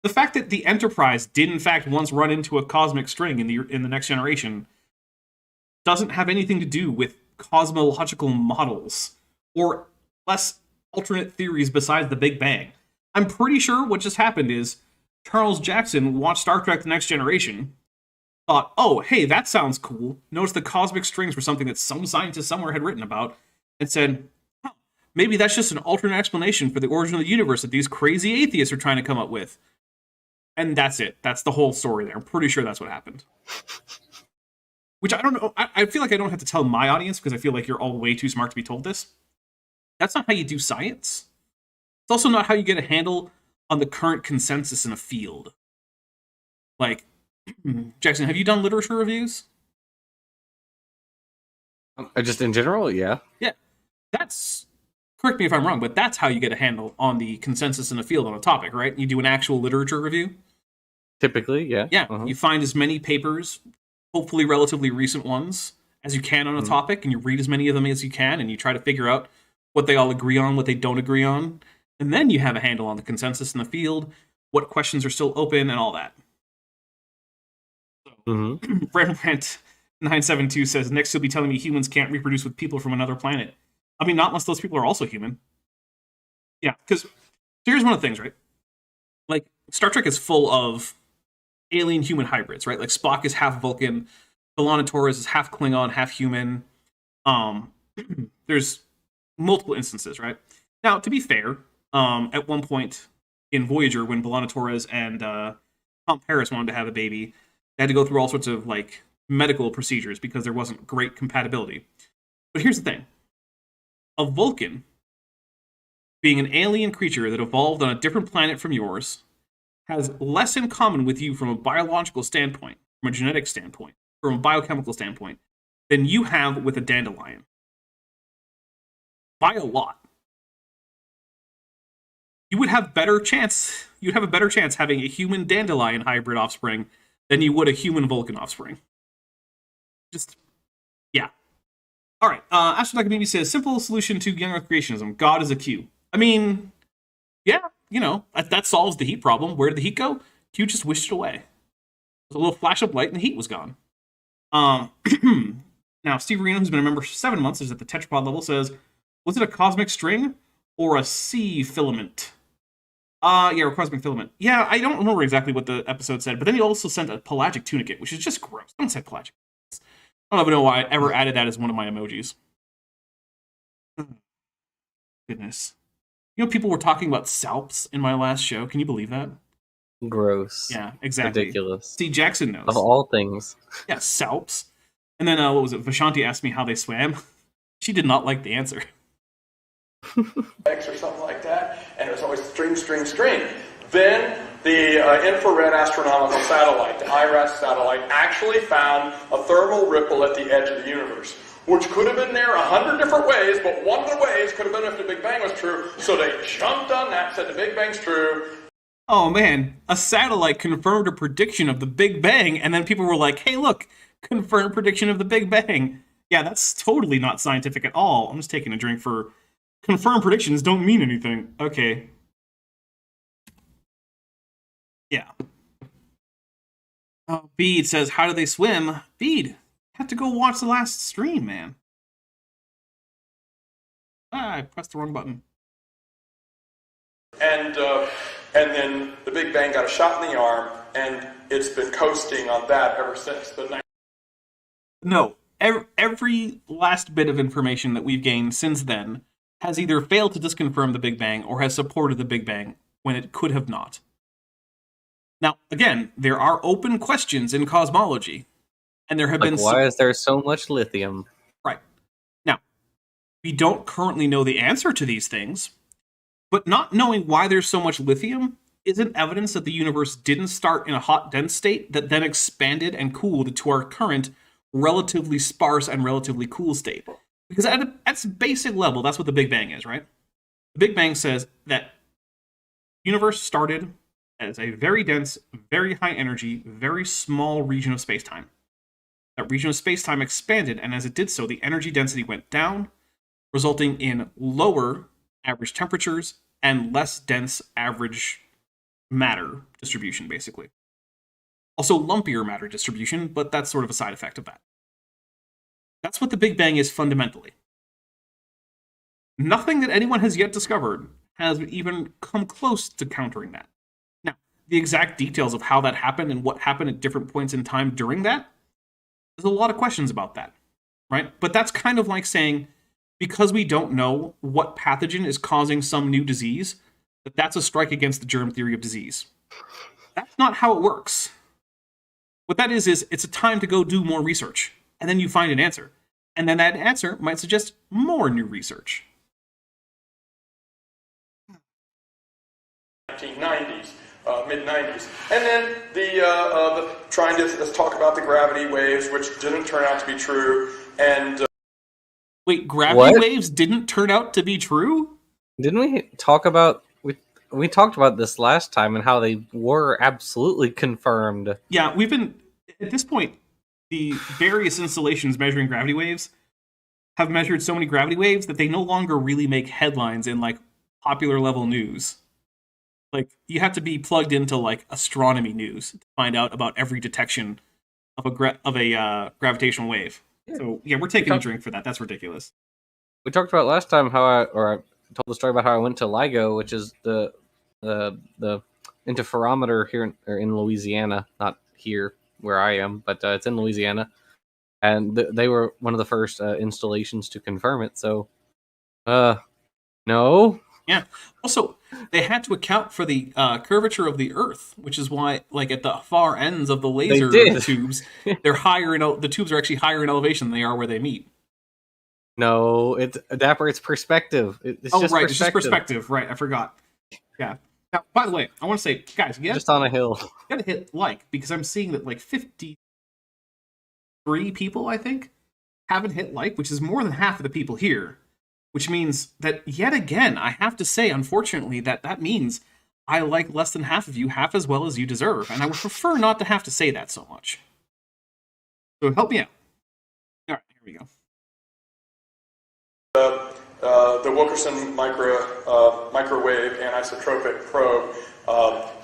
The fact that the Enterprise did in fact once run into a cosmic string in the Next Generation doesn't have anything to do with cosmological models or less alternate theories besides the Big Bang. I'm pretty sure what just happened is Charles Jackson watched Star Trek The Next Generation, thought, oh, hey, that sounds cool, noticed the cosmic strings were something that some scientist somewhere had written about, and said, huh, maybe that's just an alternate explanation for the origin of the universe that these crazy atheists are trying to come up with. And that's it. That's the whole story there. I'm pretty sure that's what happened. Which I don't know. I feel like I don't have to tell my audience because I feel like you're all way too smart to be told this. That's not how you do science. It's also not how you get a handle on the current consensus in a field. Like, Jackson, have you done literature reviews? Just in general, yeah. Yeah. That's... Correct me if I'm wrong, but that's how you get a handle on the consensus in a field on a topic, right? You do an actual literature review. Typically, yeah. Yeah, You find as many papers, hopefully relatively recent ones, as you can on a topic, and you read as many of them as you can, and you try to figure out what they all agree on, what they don't agree on, and then you have a handle on the consensus in the field, what questions are still open, and all that. Rembrandt 972 says, next you'll be telling me humans can't reproduce with people from another planet. I mean, not unless those people are also human. Yeah, because here's one of the things, right? Like, Star Trek is full of alien-human hybrids, right? Like, Spock is half Vulcan, B'Elanna Torres is half Klingon, half human. There's multiple instances, right? Now, to be fair, at one point in Voyager, when B'Elanna Torres and Tom Paris wanted to have a baby, they had to go through all sorts of, like, medical procedures because there wasn't great compatibility. But here's the thing. A Vulcan, being an alien creature that evolved on a different planet from yours, has less in common with you from a biological standpoint, from a genetic standpoint, from a biochemical standpoint, than you have with a dandelion. By a lot. You'd have a better chance having a human dandelion hybrid offspring than you would a human Vulcan offspring. Just, yeah. All right, Astronaut Maybe says, simple solution to young Earth creationism. God is a Q. I mean, yeah, that solves the heat problem. Where did the heat go? Q just wished it away. There's a little flash of light and the heat was gone. Now, Steve Reno, who's been a member for 7 months, is at the tetrapod level, says, was it a cosmic string or a sea filament? Yeah, a cosmic filament. Yeah, I don't remember exactly what the episode said, but then he also sent a pelagic tunicate, which is just gross. Don't say pelagic. I don't even know why I ever added that as one of my emojis. Goodness. You know, people were talking about salps in my last show. Can you believe that? Gross. Yeah, exactly. Ridiculous. See, Jackson knows. Of all things. Yeah, salps. And then, what was it? Vashanti asked me how they swam. She did not like the answer. X or something like that, and it was always string. Then the infrared astronomical satellite, the IRAS satellite, actually found a thermal ripple at the edge of the universe, which could have been there 100 different ways, but one of the ways could have been if the Big Bang was true, so they jumped on that, said the Big Bang's true. Oh man, a satellite confirmed a prediction of the Big Bang, and then people were like, hey look, confirmed prediction of the Big Bang. Yeah, that's totally not scientific at all. I'm just taking a drink for confirmed predictions don't mean anything. Okay. Yeah. Oh, Bede says, how do they swim? Bede, have to go watch the last stream, man. I pressed the wrong button. And then the Big Bang got a shot in the arm, and it's been coasting on that ever since. No, every last bit of information that we've gained since then has either failed to disconfirm the Big Bang or has supported the Big Bang when it could have not. Now, again, there are open questions in cosmology, and there have been... Why is there so much lithium? Right. Now, we don't currently know the answer to these things, but not knowing why there's so much lithium isn't evidence that the universe didn't start in a hot, dense state that then expanded and cooled to our current relatively sparse and relatively cool state. Because at its basic level, that's what the Big Bang is, right? The Big Bang says that the universe started as a very dense, very high energy, very small region of space-time. That region of space-time expanded, and as it did so, the energy density went down, resulting in lower average temperatures and less dense average matter distribution, basically. Also lumpier matter distribution, but that's sort of a side effect of that. That's what the Big Bang is fundamentally. Nothing that anyone has yet discovered has even come close to countering that. Now, the exact details of how that happened and what happened at different points in time during that, there's a lot of questions about that, right? But that's kind of like saying, because we don't know what pathogen is causing some new disease, that's a strike against the germ theory of disease. That's not how it works. What that is it's a time to go do more research, and then you find an answer. And then that answer might suggest more new research. 1990s, mid-90s. And then the trying to let's talk about the gravity waves, which didn't turn out to be true. And wait, gravity waves didn't turn out to be true? Didn't we talk about... We talked about this last time and how they were absolutely confirmed. Yeah, we've been... At this point, the various installations measuring gravity waves have measured so many gravity waves that they no longer really make headlines in, like, popular level news. Like, you have to be plugged into, like, astronomy news to find out about every detection of a gravitational wave. Yeah. So, yeah, we're taking a drink for that. That's ridiculous. We talked about last time how I told the story about how I went to LIGO, which is the interferometer here in Louisiana, not here where I am, but it's in Louisiana, and they were one of the first installations to confirm it. So, no. Yeah. Also, they had to account for the curvature of the Earth, which is why, like, at the far ends of the laser tubes, they're higher. The tubes are actually higher in elevation than they are where they meet. No, it's Dapper. It's perspective. It's just right. perspective. It's just perspective. Right. I forgot. Yeah. Now, by the way, I want to say, guys, just on a hill. You gotta hit like, because I'm seeing that like 53 people, I think, haven't hit like, which is more than half of the people here. Which means that yet again, I have to say, unfortunately, that means I like less than half of you half as well as you deserve, and I would prefer not to have to say that so much. So help me out. All right, here we go. The Wilkerson microwave anisotropic probe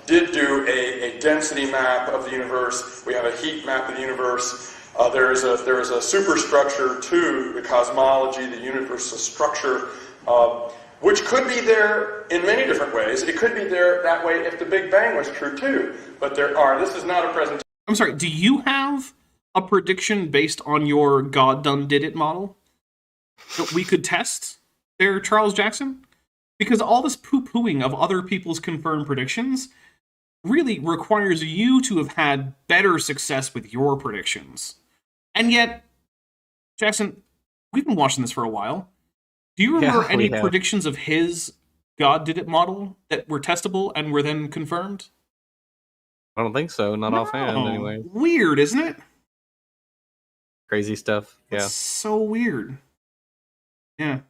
did do a density map of the universe. We have a heat map of the universe. There is a superstructure to the cosmology, the universe's structure, which could be there in many different ways. It could be there that way if the Big Bang was true too. But this is not a presentation. I'm sorry, do you have a prediction based on your God done did it model that we could test there, Charles Jackson? Because all this poo-pooing of other people's confirmed predictions really requires you to have had better success with your predictions. And yet, Jackson, we've been watching this for a while. Do you remember any predictions of his God did it model that were testable and were then confirmed? I don't think so. Not offhand, anyway. Weird, isn't it? Crazy stuff. Yeah. That's so weird. Yeah.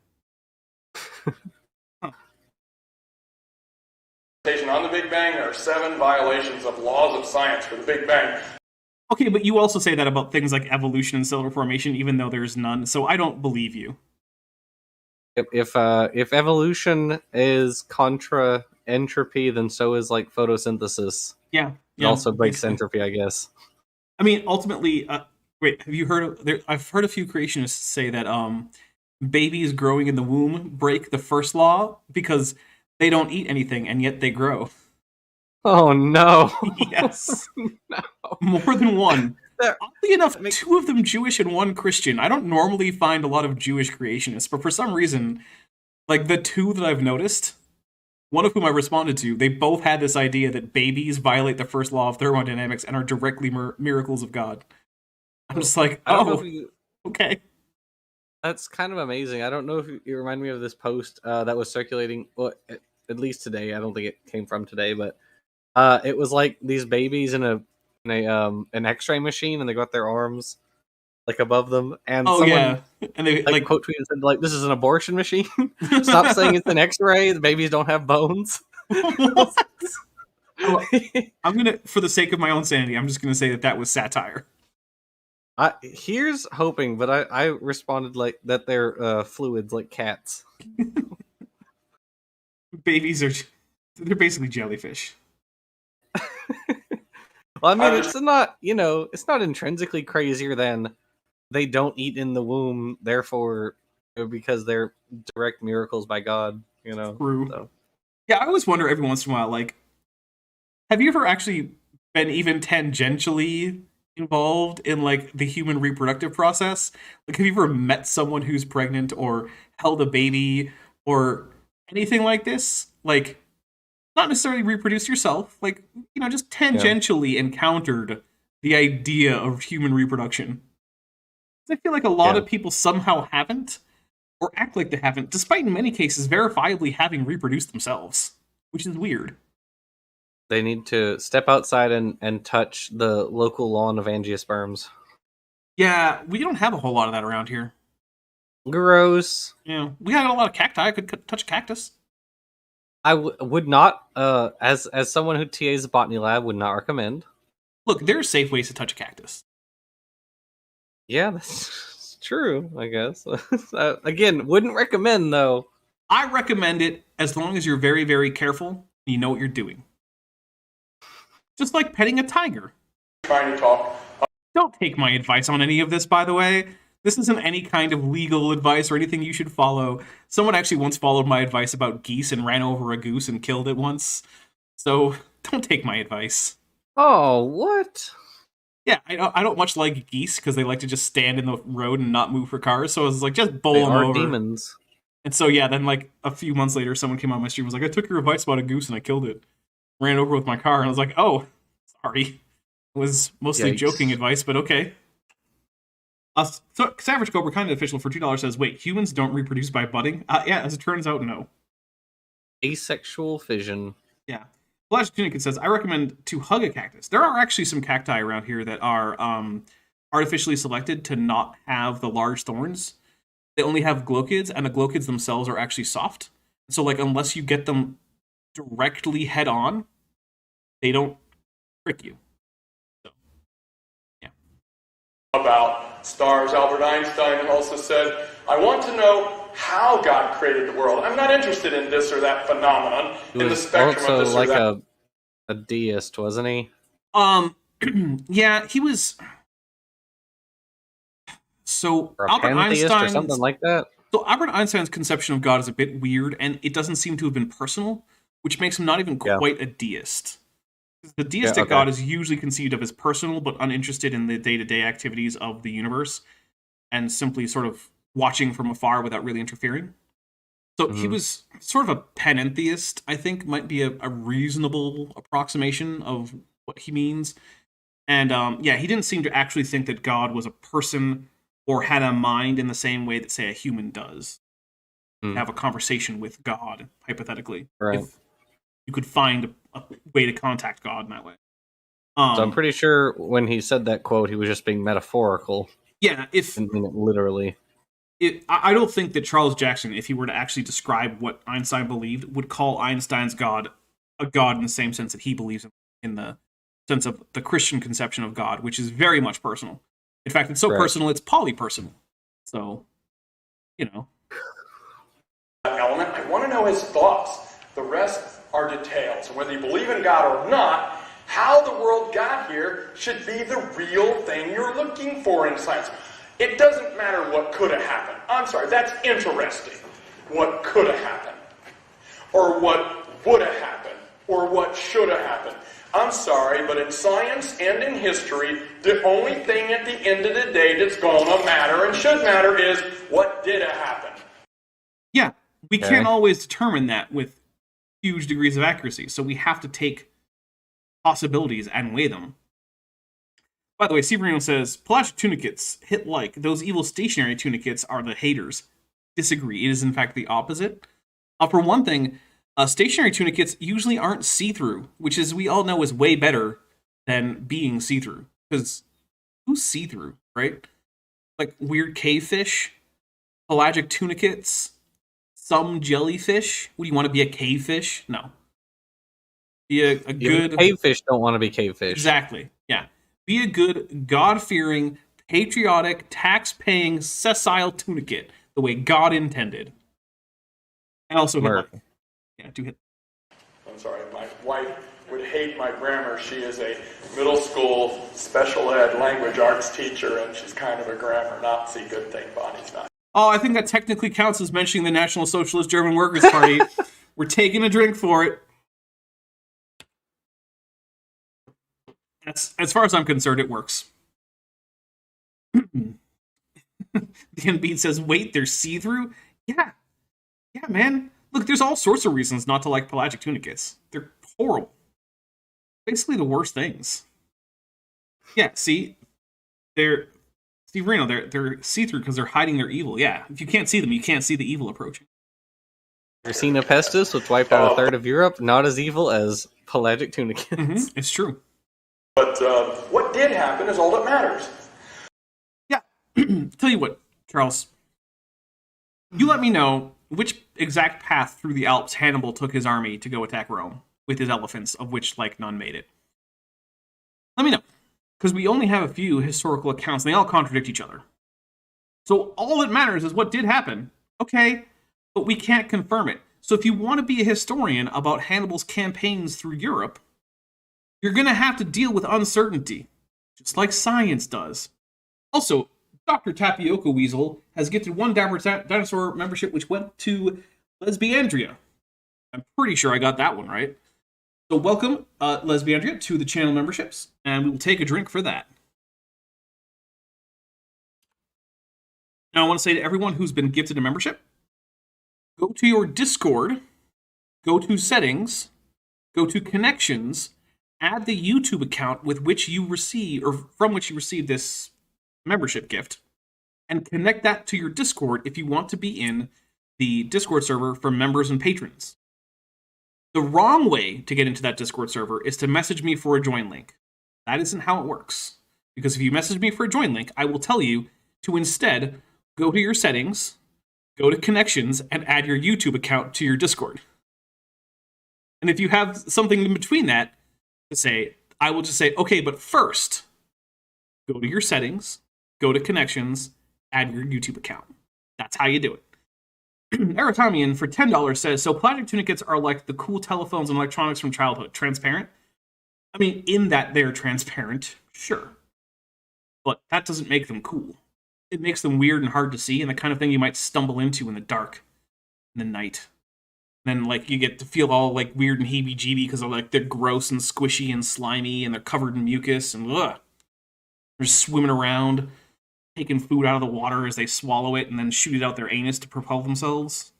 On the Big Bang, there are 7 violations of laws of science for the Big Bang. Okay, but you also say that about things like evolution and stellar formation, even though there's none. So I don't believe you. If evolution is contra entropy, then so is like photosynthesis. Yeah. It also breaks entropy, I guess. I mean, ultimately, wait, have you heard of? I've heard a few creationists say that babies growing in the womb break the first law because they don't eat anything and yet they grow. Oh no! Yes, no. More than one. Oddly enough, 2 of them Jewish and 1 Christian. I don't normally find a lot of Jewish creationists, but for some reason, like the 2 that I've noticed, one of whom I responded to, they both had this idea that babies violate the first law of thermodynamics and are directly miracles of God. I'm just like, okay. That's kind of amazing. I don't know if you remind me of this post that was circulating, well, at least today. I don't think it came from today, but it was like these babies in an X-ray machine, and they got their arms like above them, and someone and they like quote tweeted and said like, "This is an abortion machine. Stop saying it's an X-ray. The babies don't have bones." I'm gonna, for the sake of my own sanity, I'm just gonna say that was satire. Here's hoping, but I responded like that they're fluids like cats. Babies they're basically jellyfish. Well, I mean, it's not, it's not intrinsically crazier than they don't eat in the womb, therefore, because they're direct miracles by God, True. So. Yeah, I always wonder every once in a while, like, have you ever actually been even tangentially involved in, like, the human reproductive process? Like, have you ever met someone who's pregnant or held a baby or anything like this? Like, not necessarily reproduce yourself, like, just tangentially encountered the idea of human reproduction. I feel like a lot of people somehow haven't, or act like they haven't, despite in many cases verifiably having reproduced themselves, which is weird. They need to step outside and touch the local lawn of angiosperms. Yeah, we don't have a whole lot of that around here. Gross. Yeah, we had a lot of cacti. I could touch a cactus. I would not, as someone who TAs a botany lab, would not recommend. Look, there are safe ways to touch a cactus. Yeah, that's true, I guess. Again, wouldn't recommend, though. I recommend it as long as you're very, very careful and you know what you're doing. Just like petting a tiger. Trying to talk. Don't take my advice on any of this, by the way. This isn't any kind of legal advice or anything you should follow. Someone actually once followed my advice about geese and ran over a goose and killed it once. So, don't take my advice. Oh, what? Yeah, I don't much like geese because they like to just stand in the road and not move for cars. So I was like, just bowl them over. Demons. And so, yeah, then like a few months later, someone came on my stream and was like, I took your advice about a goose and I killed it. Ran over with my car. And I was like, oh, sorry. It was mostly joking advice, but okay. So Savage Cobra, kind of official for $2 says, wait, humans don't reproduce by budding? Yeah, as it turns out, no. Asexual fission. Yeah. Flash Tunicate says, I recommend to hug a cactus. There are actually some cacti around here that are artificially selected to not have the large thorns. They only have glochids, and the glochids themselves are actually soft. So, like, unless you get them directly head on, they don't prick you. So, yeah. About stars, Albert Einstein also said, I want to know how God created the world. I'm not interested in this or that phenomenon in the spectrum of this like or that. a deist, wasn't he? Yeah, he was. So Or a Albert pantheist or Einstein's something like that. So Albert Einstein's conception of God is a bit weird, and it doesn't seem to have been personal, which makes him not even quite a deist. The deistic god is usually conceived of as personal, but uninterested in the day-to-day activities of the universe, and simply sort of watching from afar without really interfering. So he was sort of a panentheist, I think, might be a reasonable approximation of what he means. And he didn't seem to actually think that God was a person or had a mind in the same way that, say, a human does. Have a conversation with God, hypothetically. Right. If you could find a way to contact God in that way. So I'm pretty sure when he said that quote, he was just being metaphorical. Yeah, didn't mean it literally. I don't think that Charles Jackson, if he were to actually describe what Einstein believed, would call Einstein's God a God in the same sense that he believes in the sense of the Christian conception of God, which is very much personal. In fact, it's so personal, it's polypersonal. So, Element, I want to know his thoughts. The rest are details. And whether you believe in God or not, how the world got here should be the real thing you're looking for in science. It doesn't matter what could have happened. I'm sorry, that's interesting. What could have happened. Or what would have happened. Or what should have happened. I'm sorry, but in science and in history, the only thing at the end of the day that's going to matter and should matter is what did have happened. Yeah, we can't always determine that with huge degrees of accuracy, so we have to take possibilities and weigh them. By the way, Severino says, pelagic tunicates hit like. Those evil stationary tunicates are the haters. Disagree. It is, in fact, the opposite. For one thing, stationary tunicates usually aren't see-through, which, as we all know, is way better than being see-through. Because who's see-through, right? Like weird cave fish, pelagic tunicates, some jellyfish. Would you want to be a cave fish? No. Be a good... Cave fish don't want to be cave fish. Exactly, yeah. Be a good, God-fearing, patriotic, tax-paying, sessile tunicate, the way God intended. And also hit. Yeah, do hit. I'm sorry, my wife would hate my grammar. She is a middle school special ed language arts teacher, and she's kind of a grammar Nazi. Good thing Bonnie's not. Oh, I think that technically counts as mentioning the National Socialist German Workers' Party. We're taking a drink for it. That's, as far as I'm concerned, it works. Dan Beat says, wait, they're see-through? Yeah. Yeah, man. Look, there's all sorts of reasons not to like pelagic tunicates. They're horrible. Basically the worst things. Yeah, see? They're see-through because they're hiding their evil. Yeah, if you can't see them, you can't see the evil approaching. Yersinia pestis, which wiped out a third of Europe, not as evil as pelagic tunicates. It's true. But what did happen is all that matters. Yeah. Tell you what, Charles. You let me know which exact path through the Alps Hannibal took his army to go attack Rome with his elephants, of which, none made it. Let me know. Because we only have a few historical accounts, and they all contradict each other. So all that matters is what did happen. Okay, but we can't confirm it. So if you want to be a historian about Hannibal's campaigns through Europe, you're going to have to deal with uncertainty, just like science does. Also, Dr. Tapioca Weasel has gifted one Dapper Dinosaur membership, which went to Lesbiandria. I'm pretty sure I got that one right. So welcome, Lesbiandria, to the channel memberships, and we will take a drink for that. Now, I want to say to everyone who's been gifted a membership, go to your Discord, go to Settings, go to Connections, add the YouTube account with which you receive, or from which you receive this membership gift, and connect that to your Discord if you want to be in the Discord server for members and patrons. The wrong way to get into that Discord server is to message me for a join link. That isn't how it works. Because if you message me for a join link, I will tell you to instead go to your settings, go to connections, and add your YouTube account to your Discord. And if you have something in between that to say, I will just say, okay, but first, go to your settings, go to connections, add your YouTube account. That's how you do it. Eritamian for $10 says, so pelagic tunicates are like the cool telephones and electronics from childhood. Transparent? I mean, in that they're transparent, sure. But that doesn't make them cool. It makes them weird and hard to see, and the kind of thing you might stumble into in the dark, in the night. Then, like, you get to feel all, like, weird and heebie-jeebie because like they're gross and squishy and slimy and they're covered in mucus and ugh. They're swimming around, taking food out of the water as they swallow it and then shoot it out their anus to propel themselves.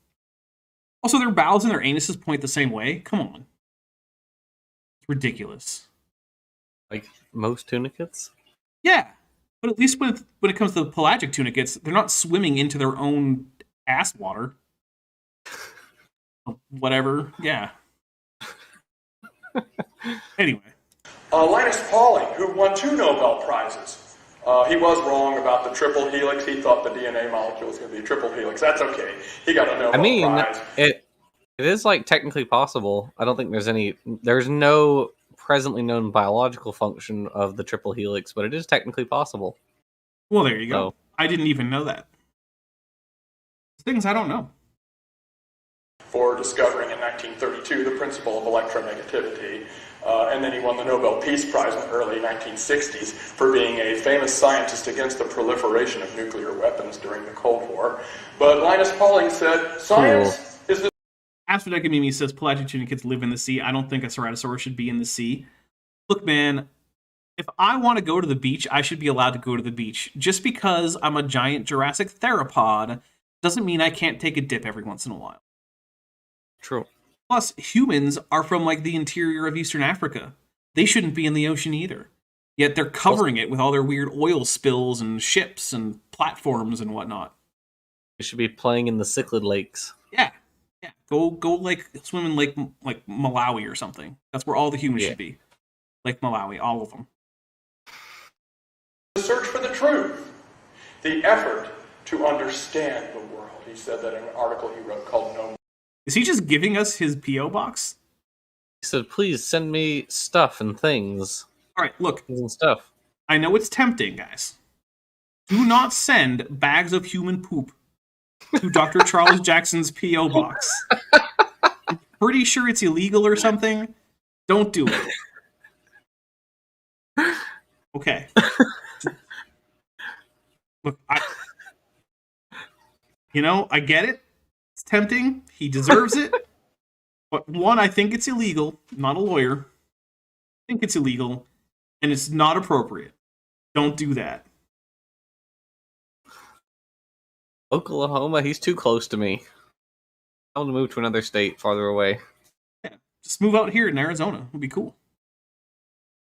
Also, their bowels and their anuses point the same way. Come on. It's ridiculous. Like most tunicates? Yeah. But at least when it comes to the pelagic tunicates, they're not swimming into their own ass water. Whatever. Yeah. Anyway. Linus Pauling, who won 2 Nobel Prizes. He was wrong about the triple helix. He thought the DNA molecule was going to be a triple helix. That's okay. He got a Nobel Prize. It is like technically possible. I don't think there's no presently known biological function of the triple helix, but it is technically possible. Well, there you go. I didn't even know that. Things I don't know. For discovering in 1932 the principle of electronegativity. And then he won the Nobel Peace Prize in the early 1960s for being a famous scientist against the proliferation of nuclear weapons during the Cold War. But Linus Pauling said, science is the... Asphodecca Mimi says pelagic tunicates live in the sea. I don't think a ceratosaurus should be in the sea. Look, man, if I want to go to the beach, I should be allowed to go to the beach. Just because I'm a giant Jurassic theropod doesn't mean I can't take a dip every once in a while. True. Plus, humans are from, like, the interior of Eastern Africa. They shouldn't be in the ocean either. Yet they're covering it with all their weird oil spills and ships and platforms and whatnot. You should be playing in the cichlid lakes. Yeah. Yeah. Go like, swim in Lake, like, Malawi or something. That's where all the humans should be. Lake Malawi, all of them. The search for the truth. The effort to understand the world. He said that in an article he wrote called No. Is he just giving us his P.O. box? He said, please send me stuff and things. All right, look. Things and stuff. I know it's tempting, guys. Do not send bags of human poop to Dr. Charles Jackson's P.O. box. I'm pretty sure it's illegal or something. Don't do it. Okay. Look, I get it. It's tempting. He deserves it. But one, I think it's illegal. I'm not a lawyer. I think it's illegal. And it's not appropriate. Don't do that. Oklahoma, he's too close to me. I want to move to another state farther away. Yeah, just move out here in Arizona. It'd be cool.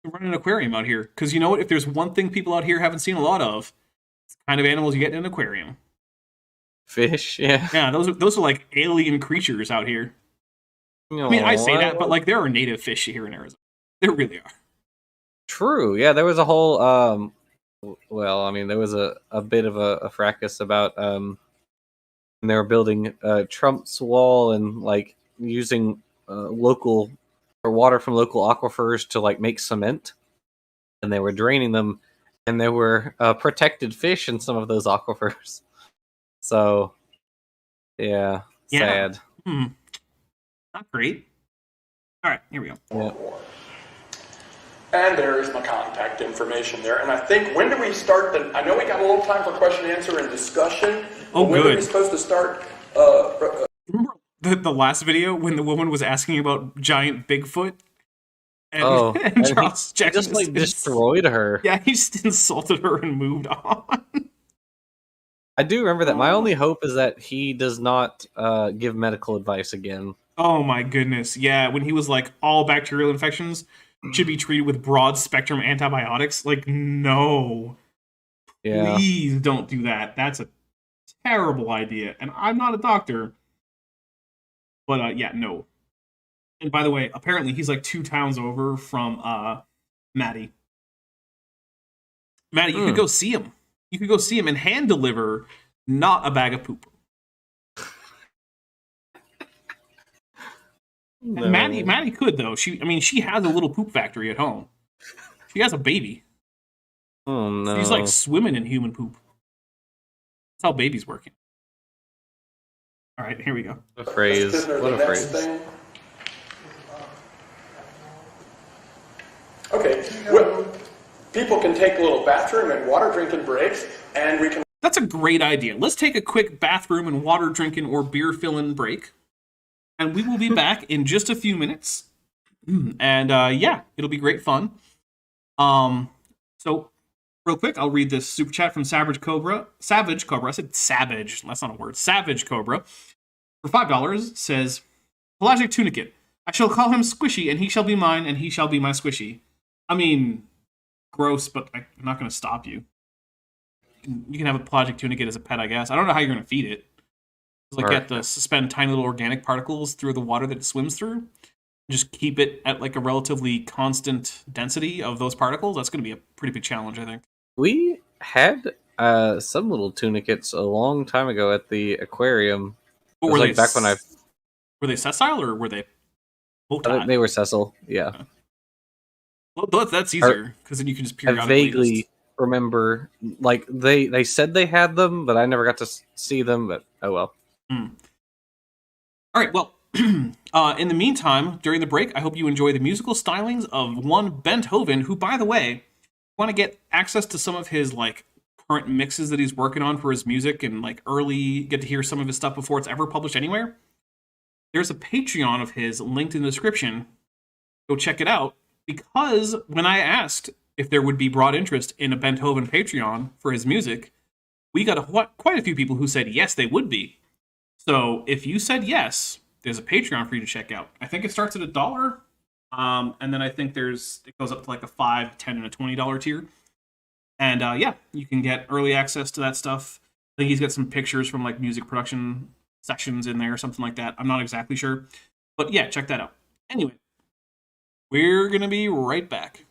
Run an aquarium out here. Because you know what? If there's one thing people out here haven't seen a lot of, it's the kind of animals you get in an aquarium. Fish, yeah. Yeah, those are like alien creatures out here. I mean, I say that, but like there are native fish here in Arizona. There really are. True. Yeah, there was a whole there was a bit of a fracas about when they were building Trump's wall and like using local or water from local aquifers to like make cement, and they were draining them, and there were protected fish in some of those aquifers. So, yeah. Sad. Not great. All right, here we go. Yeah. And there is my contact information there. And I think, when do we start I know we got a little time for question and answer and discussion. Oh, when good. are we supposed to start? Remember the last video when the woman was asking about giant Bigfoot? And Charles Jackson just like destroyed her. Yeah, he just insulted her and moved on. I do remember that. My only hope is that he does not give medical advice again. Oh my goodness. Yeah, when he was like, all bacterial infections should be treated with broad spectrum antibiotics. Like, no. Yeah. Please don't do that. That's a terrible idea. And I'm not a doctor. But yeah, no. And by the way, apparently he's like 2 towns over from Maddie. Maddie, you could go see him. You could go see him and hand deliver not a bag of poop. No. Maddie could though. She has a little poop factory at home. She has a baby. Oh no. She's like swimming in human poop. That's how babies work. All right, here we go. What a phrase. What a phrase. Okay. Well, people can take little bathroom and water drinking breaks, and we can... That's a great idea. Let's take a quick bathroom and water drinking or beer filling break. And we will be back in just a few minutes. And yeah, it'll be great fun. So real quick, I'll read this super chat from Savage Cobra. I said Savage. That's not a word. Savage Cobra. For $5 says, Pelagic Tunicate. I shall call him Squishy, and he shall be mine, and he shall be my Squishy. I mean, gross, but I'm not going to stop you. You can have a Pelagic Tunicate as a pet, I guess. I don't know how you're going to feed it. Like, you have to suspend tiny little organic particles through the water that it swims through. Just keep it at like a relatively constant density of those particles. That's going to be a pretty big challenge, I think. We had some little tunicates a long time ago at the aquarium. But were like they back when were they sessile or were they motile? They were sessile, yeah. Well, that's easier because then you can just periodically. I vaguely remember, like they said they had them, but I never got to see them. But oh well. All right. Well, in the meantime, during the break, I hope you enjoy the musical stylings of one Beethoven, who, by the way, want to get access to some of his like current mixes that he's working on for his music and like early get to hear some of his stuff before it's ever published anywhere. There's a Patreon of his linked in the description. Go check it out, because when I asked if there would be broad interest in a Beethoven Patreon for his music, we got quite a few people who said yes, they would be. So if you said yes, there's a Patreon for you to check out. I think it starts at $1, and then I think it goes up to like a $5, $10, and a $20 tier. And yeah, you can get early access to that stuff. I think he's got some pictures from like music production sections in there or something like that. I'm not exactly sure, but yeah, check that out. Anyway, we're gonna be right back.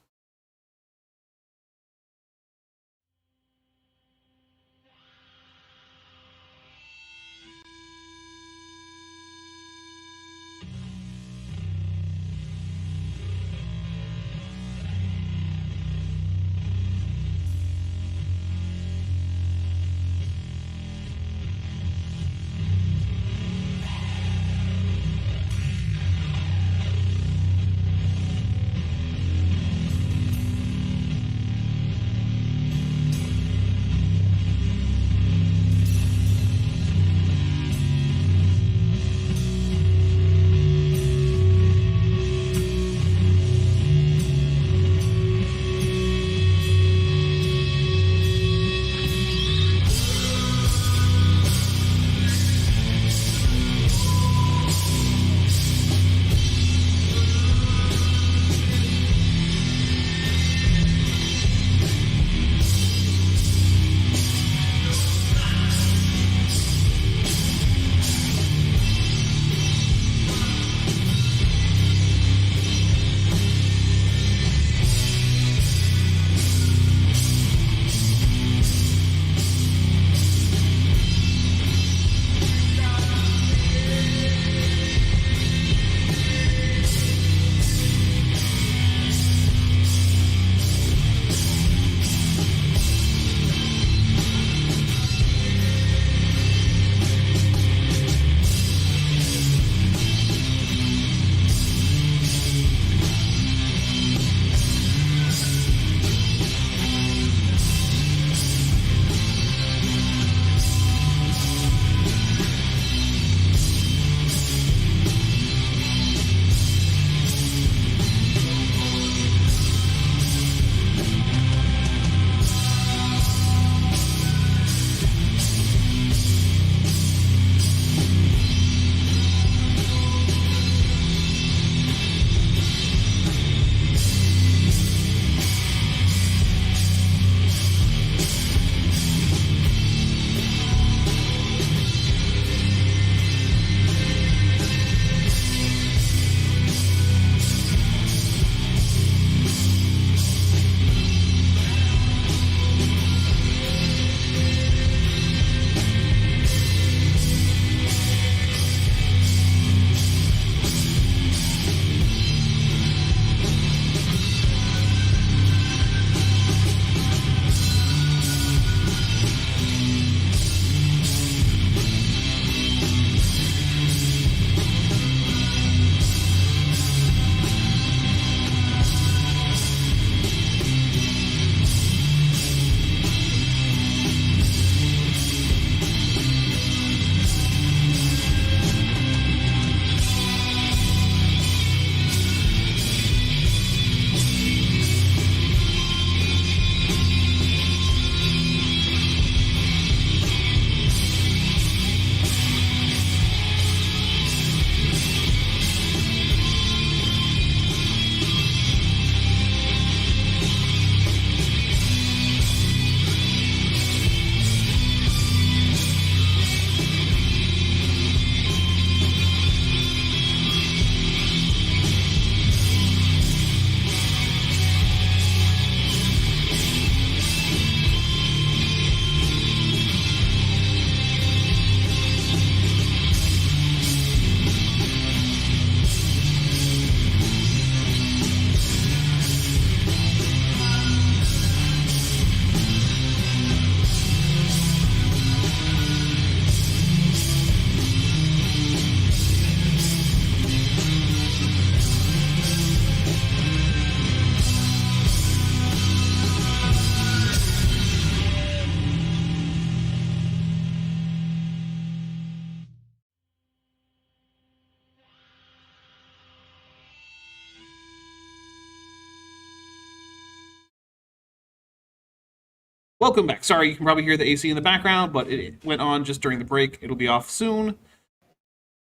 Welcome back. Sorry, you can probably hear the AC in the background, but it went on just during the break. It'll be off soon.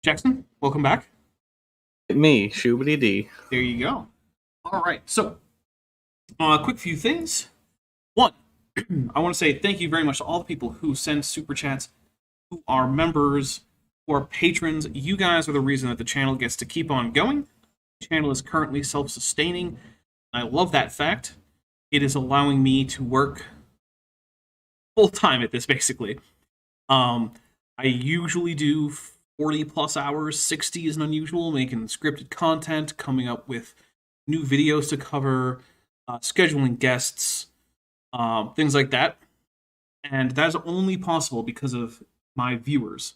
Jackson, welcome back. Me, shoobity dee. There you go. All right, so a quick few things. One, I want to say thank you very much to all the people who send super chats, who are members, who are patrons. You guys are the reason that the channel gets to keep on going. The channel is currently self-sustaining. I love that fact. It is allowing me to work full-time at this, basically. I usually do 40 plus hours. 60 isn't unusual, making scripted content, coming up with new videos to cover, scheduling guests, things like that. And that is only possible because of my viewers.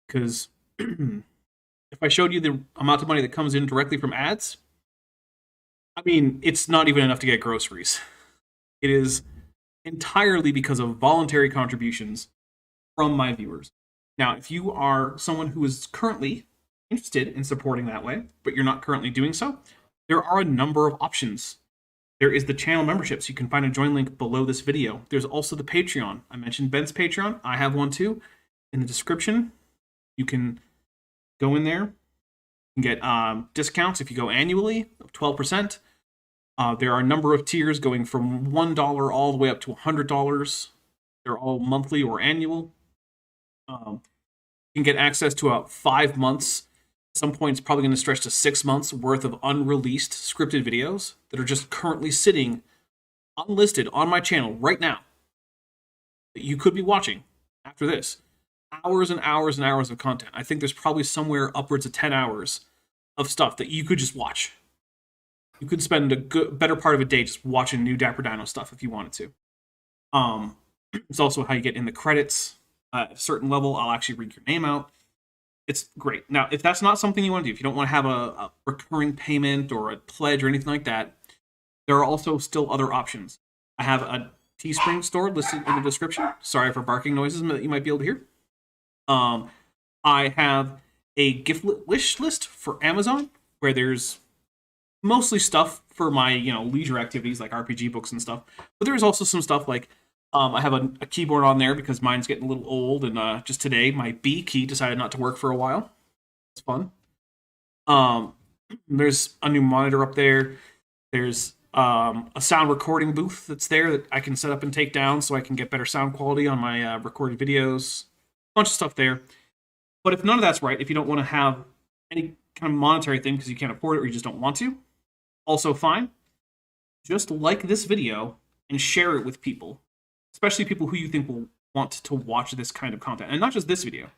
Because if I showed you the amount of money that comes in directly from ads, I mean, it's not even enough to get groceries. It is entirely because of voluntary contributions from my viewers. Now, if you are someone who is currently interested in supporting that way, but you're not currently doing so, there are a number of options. There is the channel memberships. You can find a join link below this video. There's also the Patreon. I mentioned Ben's Patreon. I have one too. In the description, you can go in there. You can get discounts if you go annually of 12%. There are a number of tiers going from $1 all the way up to $100. They're all monthly or annual. You can get access to 5 months. At some point, it's probably going to stretch to 6 months worth of unreleased scripted videos that are just currently sitting unlisted on my channel right now that you could be watching after this. Hours and hours and hours of content. I think there's probably somewhere upwards of 10 hours of stuff that you could just watch. You could spend a better part of a day just watching new Dapper Dino stuff if you wanted to. It's also how you get in the credits. At a certain level, I'll actually read your name out. It's great. Now, if that's not something you want to do, if you don't want to have a recurring payment or a pledge or anything like that, there are also still other options. I have a Teespring store listed in the description. Sorry for barking noises that you might be able to hear. I have a gift wish list for Amazon where there's mostly stuff for my leisure activities like RPG books and stuff. But there's also some stuff like I have a keyboard on there because mine's getting a little old, and just today my B key decided not to work for a while. It's fun. There's a new monitor up there. There's a sound recording booth that's there that I can set up and take down so I can get better sound quality on my recorded videos. A bunch of stuff there. But if none of that's right, if you don't want to have any kind of monetary thing because you can't afford it or you just don't want to, also fine. Just like this video and share it with people, especially people who you think will want to watch this kind of content. And not just this video,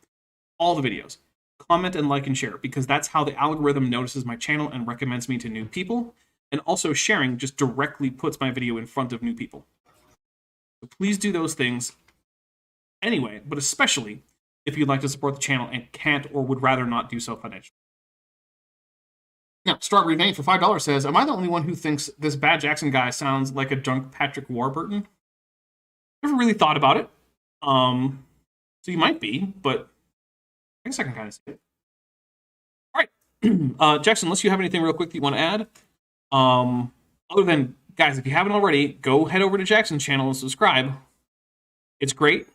all the videos. Comment and like and share, because that's how the algorithm notices my channel and recommends me to new people. And also sharing just directly puts my video in front of new people. So please do those things anyway, but especially if you'd like to support the channel and can't or would rather not do so financially. Now, Strawberry Vein for $5 says, am I the only one who thinks this Bad Jackson guy sounds like a drunk Patrick Warburton? Never really thought about it. So you might be, but I guess I can kind of see it. All right. Jackson, unless you have anything real quick that you want to add. Other than, guys, if you haven't already, go head over to Jackson's channel and subscribe. It's great.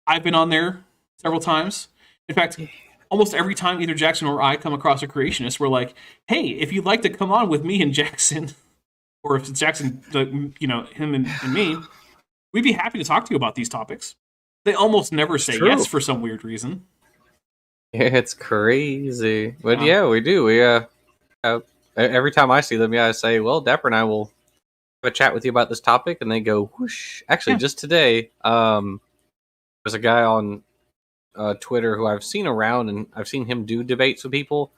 I've been on there several times. In fact, almost every time either Jackson or I come across a creationist, we're like, hey, if you'd like to come on with me and Jackson, or if it's Jackson, him and me, we'd be happy to talk to you about these topics. They almost never say yes for some weird reason. Yeah, it's crazy. But yeah, we do. We every time I see them, I say, well, Dapper and I will have a chat with you about this topic, and they go, whoosh. Actually, just today, there's a guy on Twitter who I've seen around, and I've seen him do debates with people,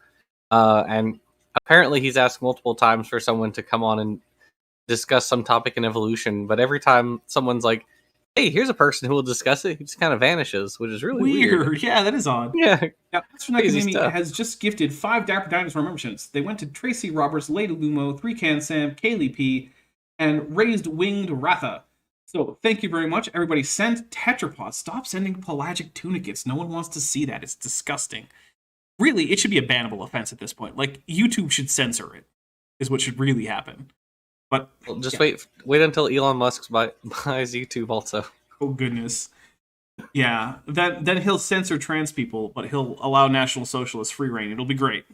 and apparently he's asked multiple times for someone to come on and discuss some topic in evolution, but every time someone's like, hey, here's a person who will discuss it, he just kind of vanishes, which is really weird. Yeah, that is odd. Yeah. Now, Amy has just gifted 5 Dapper Dinosaur memberships. They went to Tracy Roberts, Lady Lumo, 3Can Sam, Kaylee P, and Raised Winged Ratha. So thank you very much. Everybody send tetrapods. Stop sending pelagic tunicates. No one wants to see that. It's disgusting. Really, it should be a bannable offense at this point. Like, YouTube should censor it, is what should really happen. But Well, just yeah. wait until Elon Musk buys YouTube also. Oh goodness. Yeah, then he'll censor trans people, but he'll allow National Socialists free reign. It'll be great.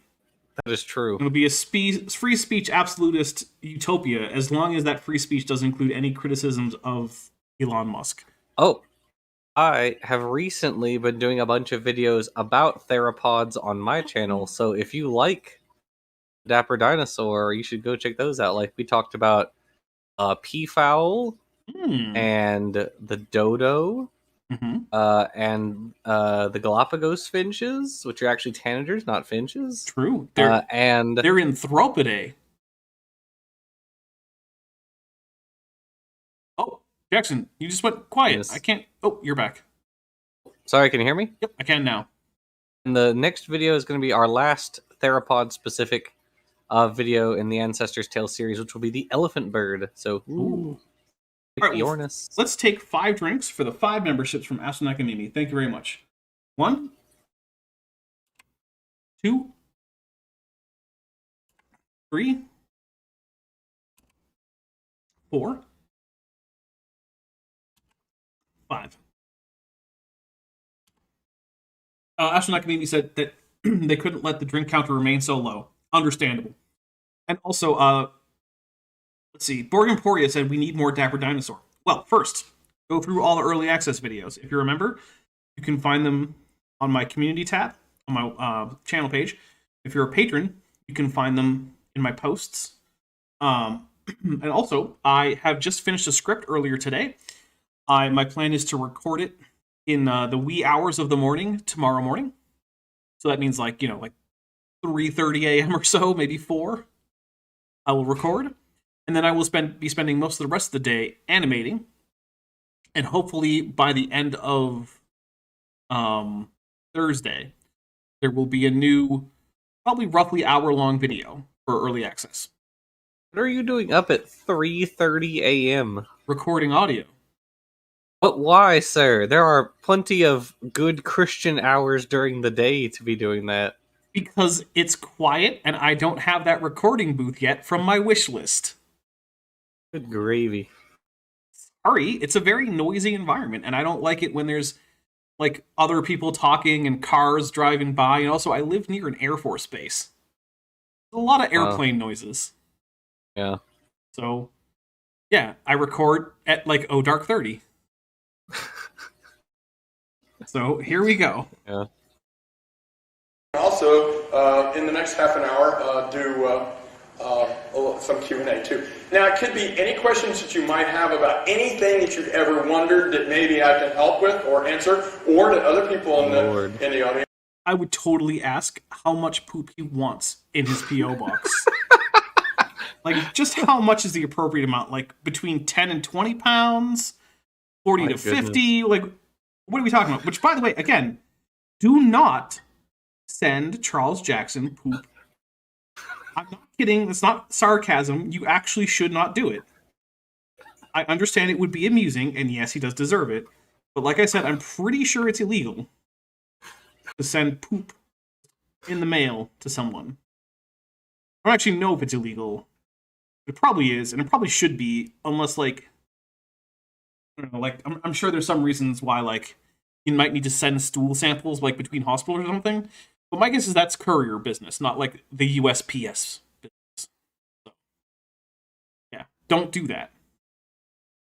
That is true. It'll be a free speech absolutist utopia as long as that free speech doesn't include any criticisms of Elon Musk. Oh, I have recently been doing a bunch of videos about theropods on my channel, so if you like Dapper Dinosaur, you should go check those out. Like, we talked about peafowl and the dodo, and the Galapagos finches, which are actually tanagers, not finches. True. And they're in Anthropidae. Oh, Jackson, you just went quiet. Yes. I can't... Oh, you're back. Sorry, can you hear me? Yep, I can now. And the next video is going to be our last theropod-specific video in the Ancestor's Tale series, which will be the elephant bird. So, ooh. All right, well, let's take 5 drinks for the 5 memberships from Astronaut and Mimi. Thank you very much. 1, 2, 3, 4, 5. Astronaut Community said that they couldn't let the drink counter remain so low. Understandable. And also, let's see, Borg Emporia said we need more Dapper Dinosaur. Well, first, go through all the early access videos. If you remember, you can find them on my community tab, on my channel page. If you're a patron, you can find them in my posts. And also, I have just finished a script earlier today. My plan is to record it in the wee hours of the morning tomorrow morning. So that means like 3:30 a.m. or so, maybe 4. I will record, and then I will be spending most of the rest of the day animating. And hopefully by the end of Thursday, there will be a new, probably roughly hour-long video for early access. What are you doing up at 3:30 a.m.? Recording audio. But why, sir? There are plenty of good Christian hours during the day to be doing that. Because it's quiet, and I don't have that recording booth yet from my wish list. Good gravy. Sorry, it's a very noisy environment, and I don't like it when there's like other people talking and cars driving by. And also, I live near an Air Force base. There's a lot of airplane noises. Yeah. So, yeah, I record at like dark 30. So here we go. Yeah. Also, in the next half an hour, do some Q&A too. Now, it could be any questions that you might have about anything that you've ever wondered that maybe I can help with or answer, or that other people in the audience. I would totally ask how much poop he wants in his P.O. box. Like, just how much is the appropriate amount? Like, between 10 and 20 pounds? 40 to 50? Like, what are we talking about? Which, by the way, again, do not send Charles Jackson poop. I'm not kidding. It's not sarcasm. You actually should not do it. I understand it would be amusing, and yes, he does deserve it. But like I said, I'm pretty sure it's illegal to send poop in the mail to someone. I don't actually know if it's illegal. It probably is, and it probably should be, unless, like, I don't know, like, I'm sure there's some reasons why, like, you might need to send stool samples, like, between hospitals or something. But my guess is that's courier business, not, like, the USPS business. So, yeah, don't do that.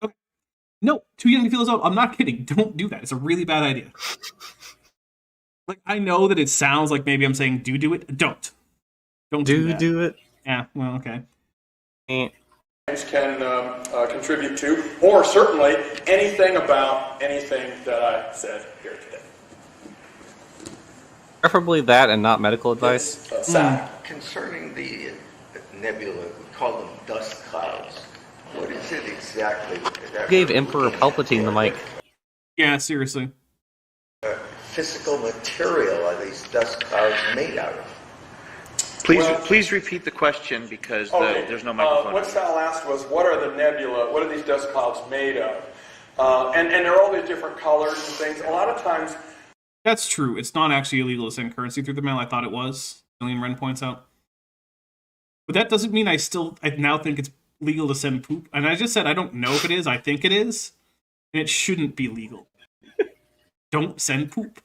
Okay. No, too young to feel as old. I'm not kidding. Don't do that. It's a really bad idea. Like, I know that it sounds like maybe I'm saying do it. Don't. Don't do that. Do it. Yeah, well, okay. Eh. Can contribute to, or certainly anything about anything that I said here today. Preferably that and not medical advice. Concerning the nebula, we call them dust clouds. What is it exactly? You gave Emperor Palpatine the mic. Yeah, seriously. Physical material are these dust clouds made out of? Please repeat the question because there's no microphone. What Sal asked was, what are the nebula, what are these dust clouds made of? And they're all these different colors and things. A lot of times... That's true. It's not actually illegal to send currency through the mail. I thought it was. William Wren points out. But that doesn't mean I now think it's legal to send poop. And I just said I don't know if it is. I think it is. And it shouldn't be legal. Don't send poop.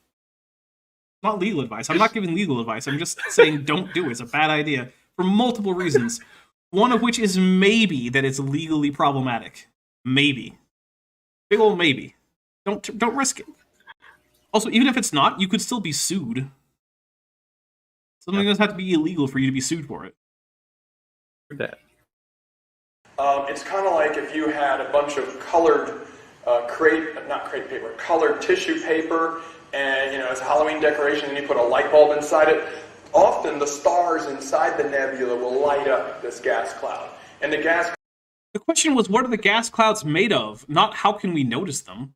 Not legal advice. I'm not giving legal advice. I'm just saying don't do it. It's a bad idea for multiple reasons. One of which is maybe that it's legally problematic. Maybe. Big old maybe. Don't risk it. Also, even if it's not, you could still be sued. Something doesn't have to be illegal for you to be sued for it. That. It's kind of like if you had a bunch of colored colored tissue paper, and as a Halloween decoration, and you put a light bulb inside it. Often the stars inside the nebula will light up this gas cloud, and the question was, what are the gas clouds made of? Not how can we notice them.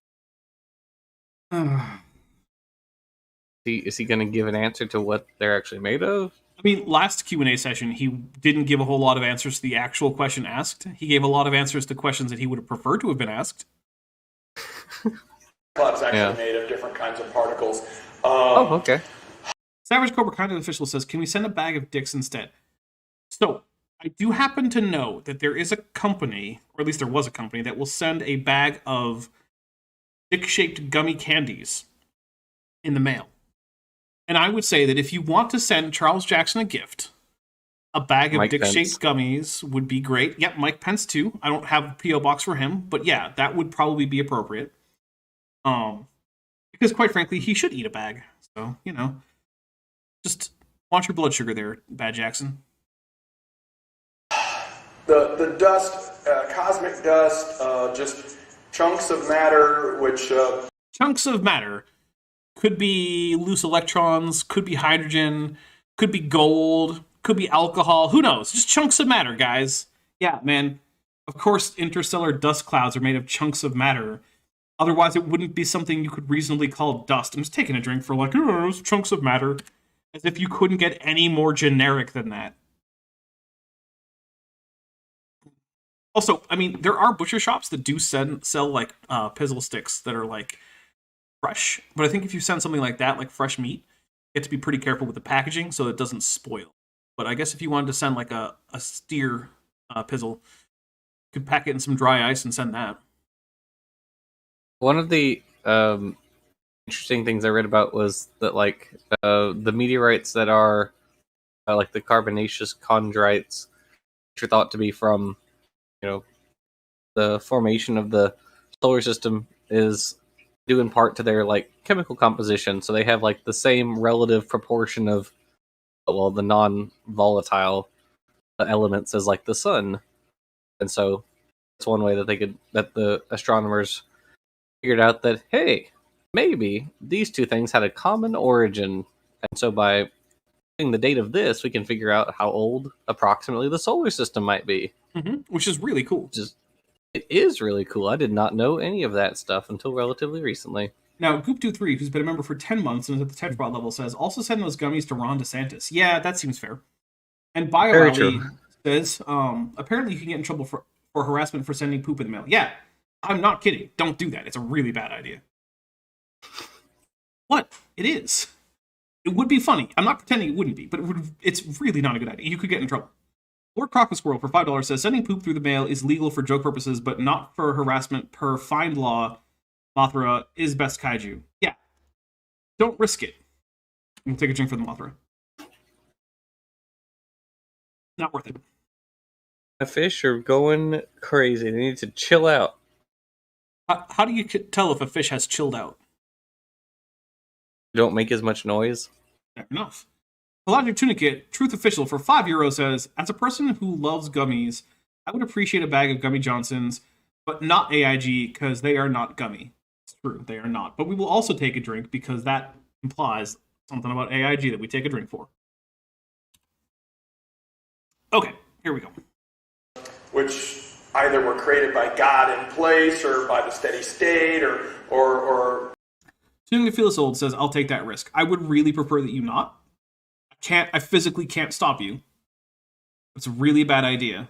Is he going to give an answer to what they're actually made of? I mean, last Q&A session, he didn't give a whole lot of answers to the actual question asked. He gave a lot of answers to questions that he would have preferred to have been asked. cloud's actually made of different kinds of particles. Okay. Savage Cobra Content Official says, can we send a bag of dicks instead? So, I do happen to know that there is a company, or at least there was a company, that will send a bag of dick-shaped gummy candies in the mail. And I would say that if you want to send Charles Jackson a gift, a bag of dick-shaped gummies would be great. Yep, Mike Pence too. I don't have a P.O. box for him, but yeah, that would probably be appropriate. Because quite frankly, he should eat a bag. So, just watch your blood sugar there, Bad Jackson. The dust, cosmic dust, just chunks of matter, which... Chunks of matter. Could be loose electrons, could be hydrogen, could be gold, could be alcohol. Who knows? Just chunks of matter, guys. Yeah, man. Of course, interstellar dust clouds are made of chunks of matter. Otherwise, it wouldn't be something you could reasonably call dust. I'm just taking a drink for those chunks of matter. As if you couldn't get any more generic than that. Also, I mean, there are butcher shops that do sell pizzle sticks that are fresh. But I think if you send something like that, like fresh meat, you have to be pretty careful with the packaging so it doesn't spoil. But I guess if you wanted to send a steer pizzle, you could pack it in some dry ice and send that. One of the interesting things I read about was that the meteorites that are the carbonaceous chondrites, which are thought to be from the formation of the solar system, is due in part to their chemical composition. So they have the same relative proportion of the non-volatile elements as the sun, and so that's one way that the astronomers figured out that, hey, maybe these two things had a common origin, and so by getting the date of this, we can figure out how old approximately the solar system might be. Which is really cool. It is really cool. I did not know any of that stuff until relatively recently. Now, Goop23, who's been a member for 10 months and is at the Tetrabot level, says, also send those gummies to Ron DeSantis. Yeah, that seems fair. And BioRally says, apparently you can get in trouble for harassment for sending poop in the mail. Yeah, I'm not kidding. Don't do that. It's a really bad idea. What? It is. It would be funny. I'm not pretending it wouldn't be, but it's really not a good idea. You could get in trouble. Lord Crocus Squirrel for $5 says, sending poop through the mail is legal for joke purposes, but not for harassment per find law. Mothra is best kaiju. Yeah. Don't risk it. We'll take a drink for the Mothra. Not worth it. The fish are going crazy. They need to chill out. How do you tell if a fish has chilled out? Don't make as much noise. Fair enough. Pelagic Tunicate, Truth Official, for €5 says, as a person who loves gummies, I would appreciate a bag of Gummy Johnsons, but not AIG, because they are not gummy. It's true, they are not. But we will also take a drink, because that implies something about AIG that we take a drink for. Okay, here we go. Which either were created by God in place, or by the steady state, or... Tuning to Feel Us Old says, I'll take that risk. I would really prefer that you not. I physically can't stop you. It's a really bad idea.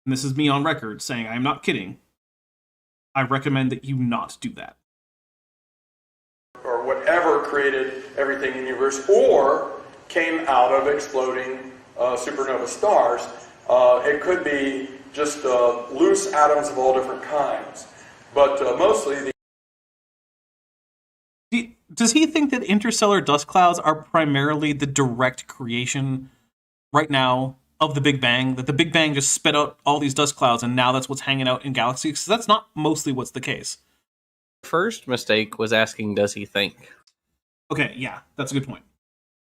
And this is me on record saying I am not kidding. I recommend that you not do that. Or whatever created everything in the universe, or came out of exploding supernova stars. It could be just loose atoms of all different kinds. But mostly Does he think that interstellar dust clouds are primarily the direct creation right now of the Big Bang? That the Big Bang just spit out all these dust clouds and now that's what's hanging out in galaxies? Because that's not mostly what's the case. First mistake was asking, does he think? Okay, yeah, that's a good point.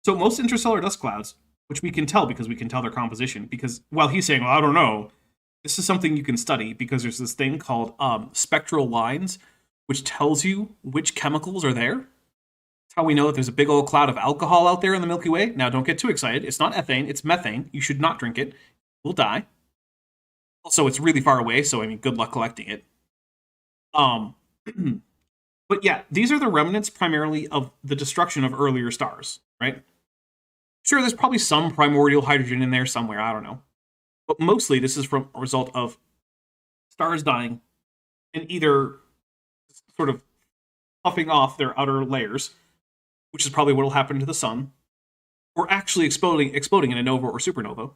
So most interstellar dust clouds, which we can tell because we can tell their composition, because while he's saying, well, I don't know, this is something you can study because there's this thing called spectral lines, which tells you which chemicals are there. That's how we know that there's a big old cloud of alcohol out there in the Milky Way. Now, don't get too excited. It's not ethane, it's methane. You should not drink it. You'll die. Also, it's really far away, so I mean, good luck collecting it. But yeah, these are the remnants primarily of the destruction of earlier stars, right? Sure, there's probably some primordial hydrogen in there somewhere, I don't know. But mostly this is from a result of stars dying and either sort of puffing off their outer layers, which is probably what will happen to the sun, or actually exploding in a nova or supernova,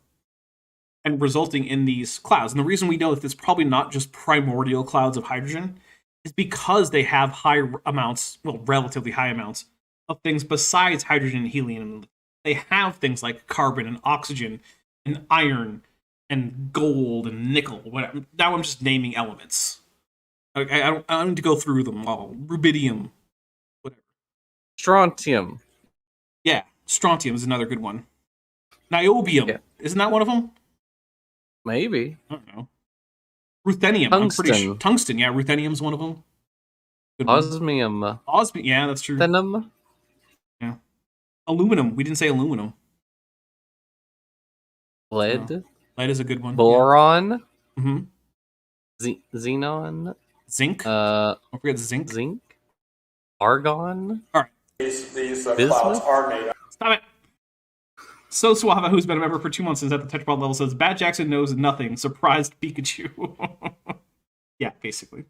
and resulting in these clouds. And the reason we know that it's probably not just primordial clouds of hydrogen is because they have high amounts, well, relatively high amounts, of things besides hydrogen and helium. They have things like carbon and oxygen and iron and gold and nickel. Whatever. Now I'm just naming elements. I don't need to go through them all. Rubidium, whatever. Strontium. Yeah, strontium is another good one. Niobium. Yeah. Isn't that one of them? Maybe. I don't know. Ruthenium. Tungsten. I'm pretty sure. Tungsten, yeah. Ruthenium's one of them. Good one. Osmium. Osmium, yeah, that's true. Thenum. Yeah. Aluminum. We didn't say aluminum. Lead. No. Lead is a good one. Boron. Yeah. Mm-hmm. Xenon. Zinc. Don't forget zinc. Zinc. Argon. these Bismuth? clouds are made up. Stop it. So Suava, who's been a member for 2 months, is at the Tetrapod level, says, Bad Jackson knows nothing. Surprised Pikachu. Yeah, basically.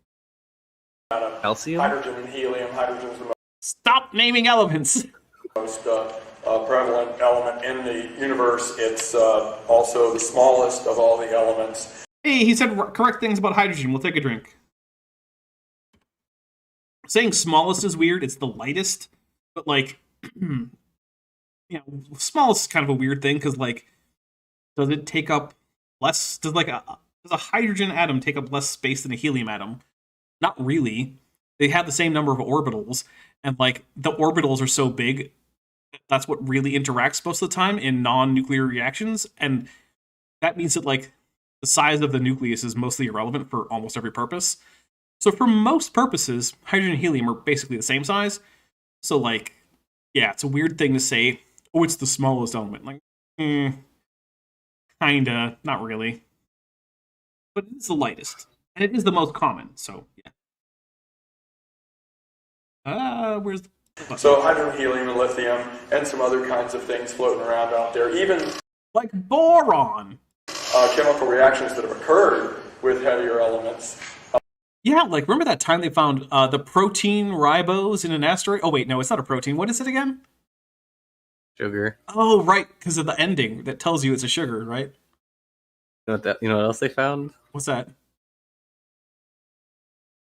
Calcium. Hydrogen and helium. Hydrogen's the Stop naming elements. most prevalent element in the universe. It's also the smallest of all the elements. Hey, he said correct things about hydrogen. We'll take a drink. Saying smallest is weird. It's the lightest. But, like, you know, smallest is kind of a weird thing, because, like, does it take up less? Does a hydrogen atom take up less space than a helium atom? Not really. They have the same number of orbitals, and, like, the orbitals are so big, that's what really interacts most of the time in non-nuclear reactions, and that means that, like, the size of the nucleus is mostly irrelevant for almost every purpose. So for most purposes, hydrogen and helium are basically the same size. So, like, yeah, it's a weird thing to say, oh, it's the smallest element. Like, kinda, not really. But it is the lightest. And it is the most common, so, yeah. Where's the... So hydrogen, helium, and lithium, and some other kinds of things floating around out there. Even like boron. Chemical reactions that have occurred with heavier elements. Yeah, like, remember that time they found the protein ribose in an asteroid? Oh, wait, no, it's not a protein. What is it again? Sugar. Oh, right, because of the ending that tells you it's a sugar, right? You know what else they found? What's that?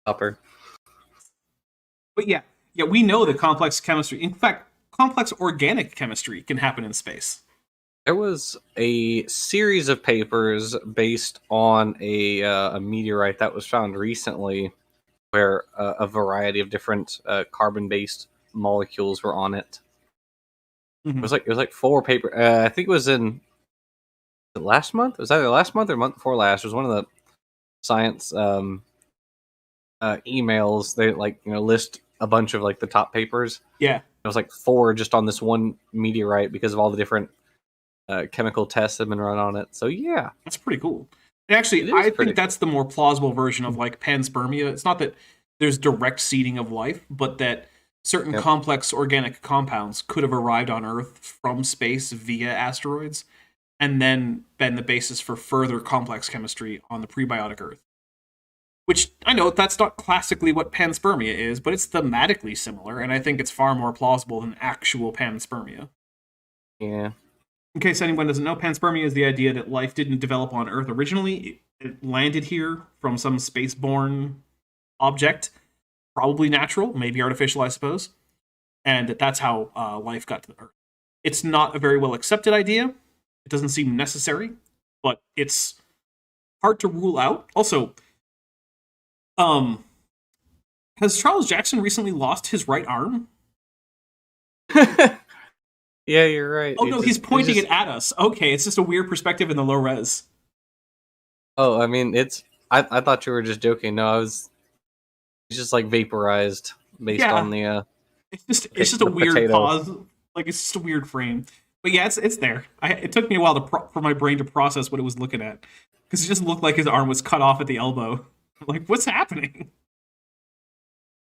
Copper. But yeah, we know that complex chemistry, in fact, complex organic chemistry can happen in space. There was a series of papers based on a meteorite that was found recently, where a variety of different carbon-based molecules were on it. Mm-hmm. It was like 4 papers. I think it was in last month. It was either last month or month before last. It was one of the science emails. They list a bunch of like the top papers. Yeah, it was like 4 just on this one meteorite because of all the different chemical tests that have been run on it. So yeah, that's pretty cool. And actually, I think that's the more plausible version of like panspermia. It's not that there's direct seeding of life, but that certain complex organic compounds could have arrived on Earth from space via asteroids, and then been the basis for further complex chemistry on the prebiotic Earth. Which, I know, that's not classically what panspermia is, but it's thematically similar, and I think it's far more plausible than actual panspermia. Yeah. In case anyone doesn't know, panspermia is the idea that life didn't develop on Earth originally. it landed here from some spaceborne object, probably natural, maybe artificial, I suppose, and that's how life got to the Earth. It's not a very well accepted idea. It doesn't seem necessary, but it's hard to rule out. Also, has Charles Jackson recently lost his right arm? Yeah, you're right. Oh no, he's pointing it at us. Okay, it's just a weird perspective in the low res. Oh, I mean, I thought you were just joking. No, he's just like vaporized based on the. It's just a weird potato. pause. Like it's just a weird frame. But yeah, it's there. It took me a while for my brain to process what it was looking at, because it just looked like his arm was cut off at the elbow. I'm like, what's happening?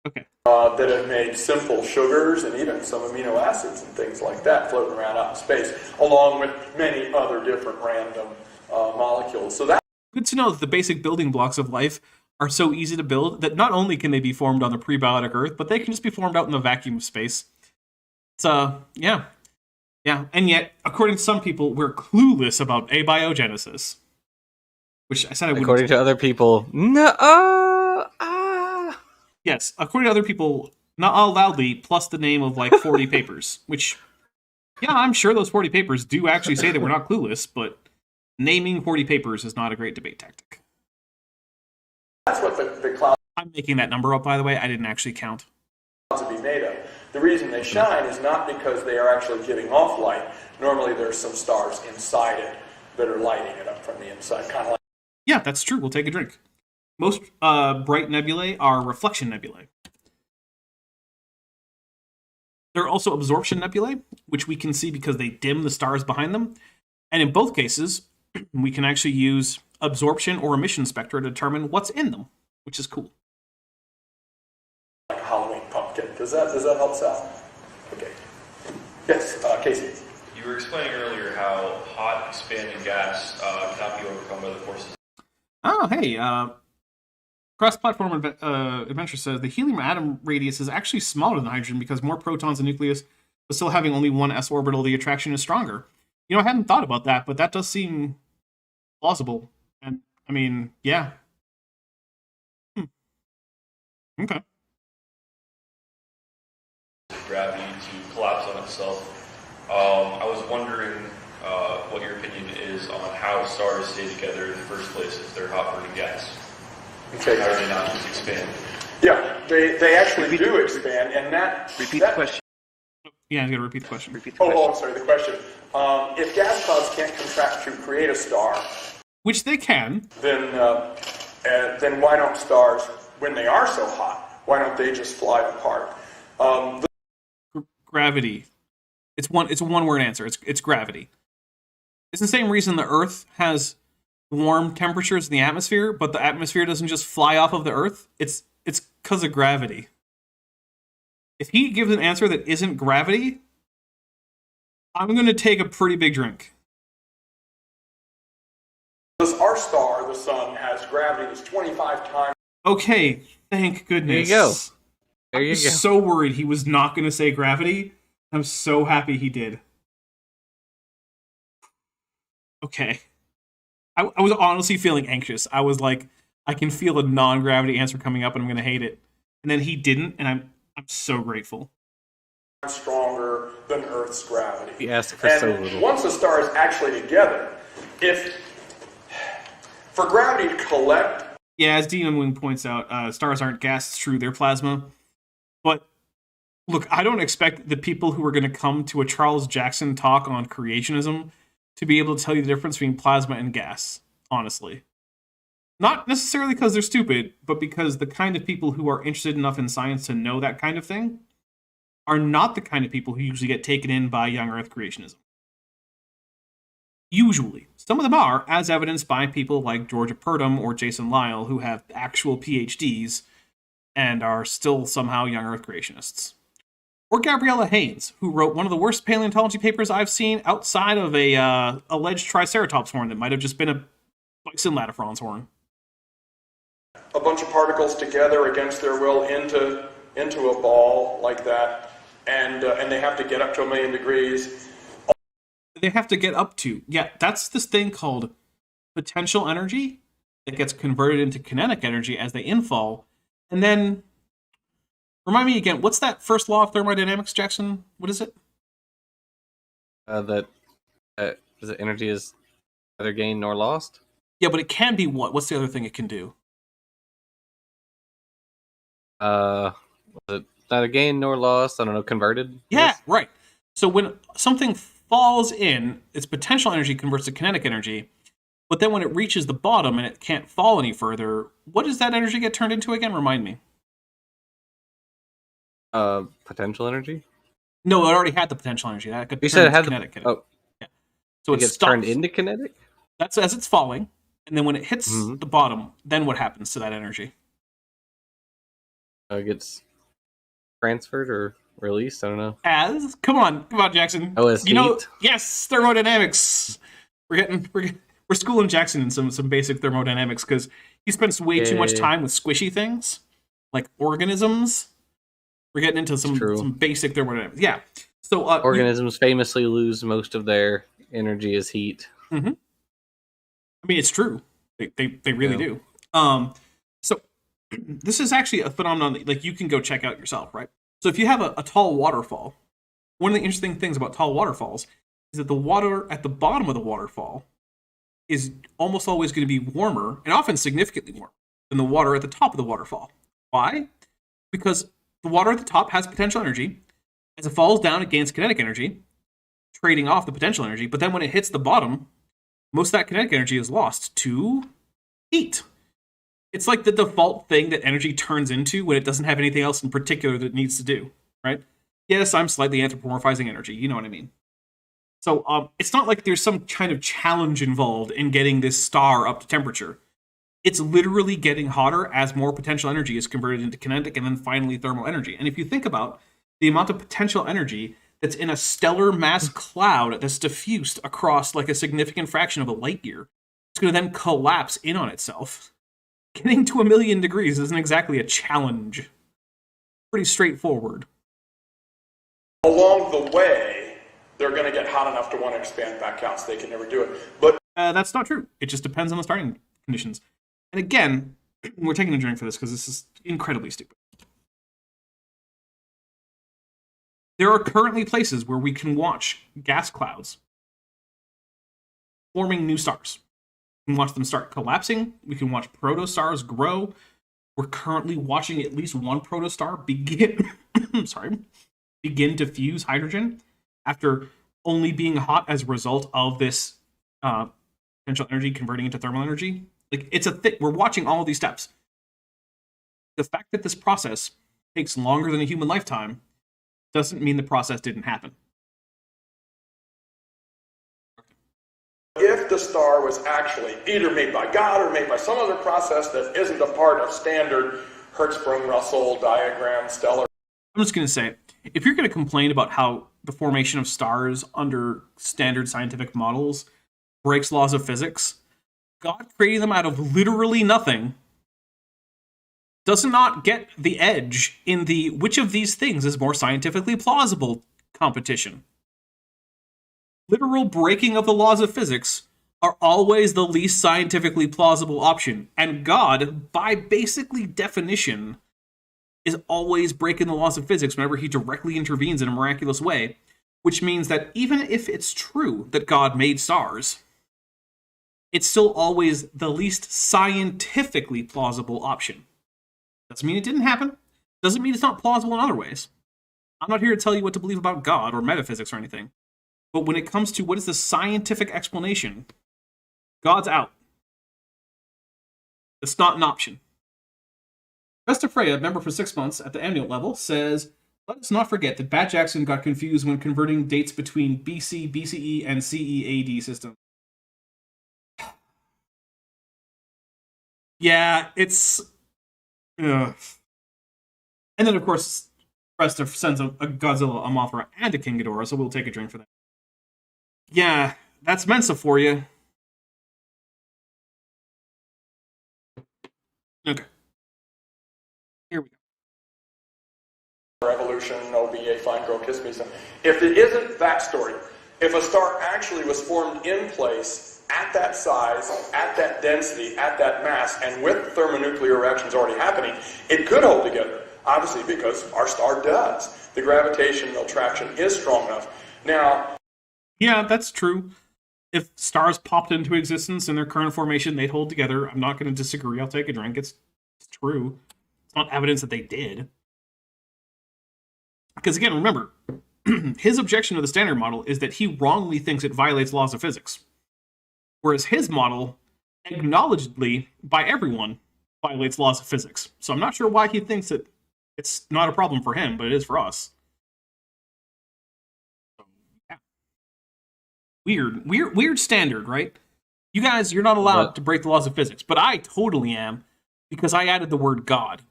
Okay. That have made simple sugars and even some amino acids and things like that floating around out in space, along with many other different random molecules. So that's Good to know that the basic building blocks of life are so easy to build that not only can they be formed on the prebiotic Earth, but they can just be formed out in the vacuum of space. It's yeah. And yet, according to some people, we're clueless about abiogenesis. Which I said I wouldn't. According to other people, no. Yes, according to other people, not all loudly, plus the name of like 40 papers, which, yeah, I'm sure those 40 papers do actually say that we're not clueless, but naming 40 papers is not a great debate tactic. what the clouds I'm making that number up, by the way. I didn't actually count. to be made of. The reason they shine is not because they are actually giving off light. Normally there's some stars inside it that are lighting it up from the inside, kind of like. Yeah, that's true. We'll take a drink. Most bright nebulae are reflection nebulae. There are also absorption nebulae, which we can see because they dim the stars behind them. And in both cases, we can actually use absorption or emission spectra to determine what's in them, which is cool. Like a Halloween pumpkin. Does that help Sal? Okay. Yes, Casey. You were explaining earlier how hot expanding gas cannot be overcome by the forces. Oh, hey, cross-platform adventure says the helium atom radius is actually smaller than hydrogen because more protons in the nucleus, but still having only one s orbital, the attraction is stronger. You know, I hadn't thought about that, but that does seem plausible. And, I mean, yeah. Okay. Gravity to collapse on itself. I was wondering what your opinion is on how stars stay together in the first place if they're hot burning gas. Okay. How do they not just expand? Yeah, they actually do expand, and Repeat the question. Yeah, I'm going to repeat the question. I'm sorry, the question. If gas clouds can't contract to create a star, Which they can. then why don't stars, when they are so hot, why don't they just fly apart? Gravity. It's a one-word answer. It's gravity. It's the same reason the Earth has warm temperatures in the atmosphere, but the atmosphere doesn't just fly off of the Earth. It's because of gravity. If he gives an answer that isn't gravity, I'm going to take a pretty big drink. Our star, the sun, has gravity that's 25 times. Okay, thank goodness. There you go. There you I was go. so worried he was not going to say gravity. I'm so happy he did. Okay. I was honestly feeling anxious. I was like, I can feel a non-gravity answer coming up and I'm going to hate it. And then he didn't, and I'm so grateful. Stronger than Earth's gravity. He asked for And so little. once the star is actually together, for gravity to collect. Yeah, as Demon Wing points out, stars aren't gas, it's true, they're plasma. But look, I don't expect the people who are going to come to a Charles Jackson talk on creationism to be able to tell you the difference between plasma and gas, honestly. Not necessarily because they're stupid, but because the kind of people who are interested enough in science to know that kind of thing are not the kind of people who usually get taken in by young Earth creationism. Usually. Some of them are, as evidenced by people like Georgia Purdom or Jason Lyle, who have actual PhDs and are still somehow young Earth creationists. Or Gabriella Haynes, who wrote one of the worst paleontology papers I've seen outside of a alleged Triceratops horn that might have just been a bison latifrons horn. A bunch of particles together against their will into a ball like that, and they have to get up to 1 million degrees. They have to get up to. Yeah, that's this thing called potential energy. that gets converted into kinetic energy as they infall. And then, remind me again, what's that first law of thermodynamics, Jackson? What is it? That energy is neither gained nor lost. Yeah, but it can be what? What's the other thing it can do? Was it neither gained nor lost? I don't know, converted? Yeah, Yes? right. So when something falls in, its potential energy converts to kinetic energy, but then when it reaches the bottom and it can't fall any further, what does that energy get turned into again? Remind me. Potential energy? No, it already had the potential energy. That could You turn said it into had kinetic the... energy. Oh, Yeah. So it it gets stops. turned into kinetic? That's as it's falling, and then when it hits Mhm. the bottom, then what happens to that energy? It gets transferred or released? I don't know. Come on, Jackson. Oh, as heat? Yes, thermodynamics. We're schooling Jackson in some basic thermodynamics because he spends way too much Yay. time with squishy things like organisms. We're getting into True. some basic thermodynamics. Yeah. So Organisms famously lose most of their energy as heat. I mean, it's true. They really Yeah. do. So this is actually a phenomenon that, like, you can go check out yourself, right? So if you have a tall waterfall, one of the interesting things about tall waterfalls is that the water at the bottom of the waterfall is almost always going to be warmer, and often significantly warmer, than the water at the top of the waterfall. Why? Because the water at the top has potential energy. As it falls down, it gains kinetic energy, trading off the potential energy, but then when it hits the bottom, most of that kinetic energy is lost to heat. It's like the default thing that energy turns into when it doesn't have anything else in particular that it needs to do, right? Yes, I'm slightly anthropomorphizing energy, you know what I mean. So it's not like there's some kind of challenge involved in getting this star up to temperature. It's literally getting hotter as more potential energy is converted into kinetic and then finally thermal energy. And if you think about the amount of potential energy that's in a stellar mass cloud that's diffused across like a significant fraction of a light year, it's going to then collapse in on itself. Getting to 1,000,000 degrees isn't exactly a challenge. Pretty straightforward. Along the way, they're going to get hot enough to want to expand back out, so they can never do it. But That's not true. It just depends on the starting conditions. And again, we're taking a drink for this because this is incredibly stupid. There are currently places where we can watch gas clouds forming new stars. We can watch them start collapsing. We can watch protostars grow. We're currently watching at least one protostar begin begin to fuse hydrogen after only being hot as a result of this potential energy converting into thermal energy. Like, it's a thing. We're watching all of these steps. The fact that this process takes longer than a human lifetime doesn't mean the process didn't happen. if the star was actually either made by God or made by some other process that isn't a part of standard Hertzsprung-Russell diagram stellar. I'm just going to say, if you're going to complain about how the formation of stars under standard scientific models breaks laws of physics, God creating them out of literally nothing does not get the edge in the which of these things is more scientifically plausible competition. Literal breaking of the laws of physics are always the least scientifically plausible option, and God, by basically definition, is always breaking the laws of physics whenever he directly intervenes in a miraculous way, which means that even if it's true that God made stars, it's still always the least scientifically plausible option. Doesn't mean it didn't happen. Doesn't mean it's not plausible in other ways. I'm not here to tell you what to believe about God or metaphysics or anything. But when it comes to what is the scientific explanation, God's out. It's not an option. Vesta Freya, member for 6 months at the annual level, says, let us not forget that Bat Jackson got confused when converting dates between BC, BCE, and CE AD systems. Yeah, it's... Ugh. And then, of course, Vesta sends a Godzilla, a Mothra, and a King Ghidorah, so we'll take a drink for that. Yeah, that's Mensa for you. Okay. Here we go. Revolution, OBA, Fine Girl, Kiss Me. If it isn't that story, if a star actually was formed in place at that size, at that density, at that mass, and with thermonuclear reactions already happening, it could hold together, obviously, because our star does. The gravitational attraction is strong enough. Now, yeah, that's true. If stars popped into existence in their current formation, they'd hold together. I'm not going to disagree. I'll take a drink. It's true. It's not evidence that they did. Because again, remember, his objection to the standard model is that he wrongly thinks it violates laws of physics. Whereas his model, acknowledgedly by everyone, violates laws of physics. So I'm not sure why he thinks that it's not a problem for him, but it is for us. Weird standard, right? You guys, you're not allowed to break the laws of physics, but I totally am, because I added the word God.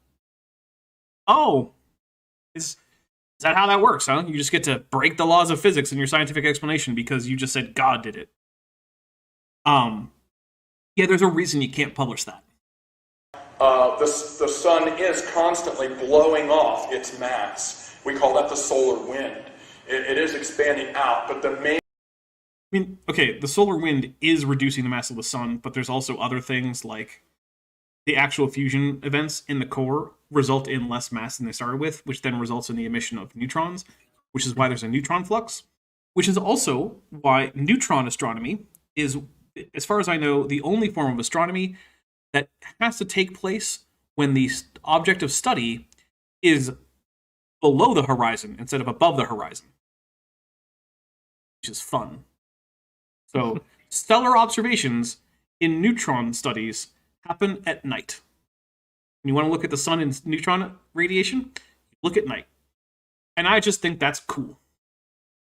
Oh, is that how that works, huh? You just get to break the laws of physics in your scientific explanation because you just said God did it. Yeah, there's a reason you can't publish that. the sun is constantly blowing off its mass. We call that the solar wind. It is expanding out, but the main... I mean, okay, the solar wind is reducing the mass of the sun, but there's also other things like the actual fusion events in the core result in less mass than they started with, which then results in the emission of neutrons, which is why there's a neutron flux, which is also why neutron astronomy is, as far as I know, the only form of astronomy that has to take place when the object of study is below the horizon instead of above the horizon, which is fun. So, stellar observations in neutron studies happen at night. When you want to look at the sun and neutron radiation, look at night. And I just think that's cool.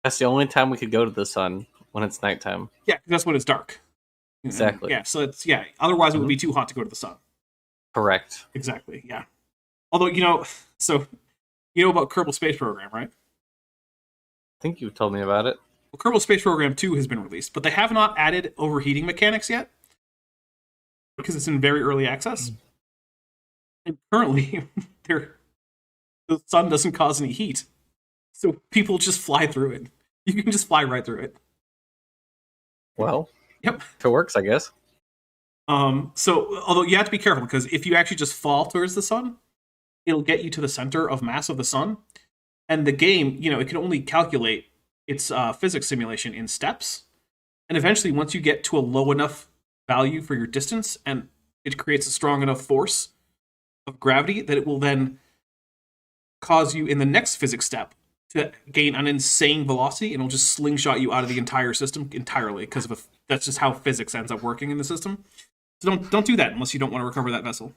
That's the only time we could go to the sun, when it's nighttime. Yeah, because that's when it's dark. Exactly. Yeah, so it's, yeah, otherwise it would be too hot to go to the sun. Correct. Exactly, yeah. Although, you know, so, you know about Kerbal Space Program, right? I think you told me about it. Well, Kerbal Space Program 2 has been released, but they have not added overheating mechanics yet, because it's in very early access. And currently, the sun doesn't cause any heat. So people just fly through it. You can just fly right through it. Well, yep. If it works, I guess. So, although you have to be careful, because if you actually just fall towards the sun, it'll get you to the center of mass of the sun. And the game, you know, it can only calculate its physics simulation in steps. And eventually, once you get to a low enough value for your distance, and it creates a strong enough force of gravity, that it will then cause you in the next physics step to gain an insane velocity, and it'll just slingshot you out of the entire system entirely, because of that's just how physics ends up working in the system. So don't do that unless you don't want to recover that vessel.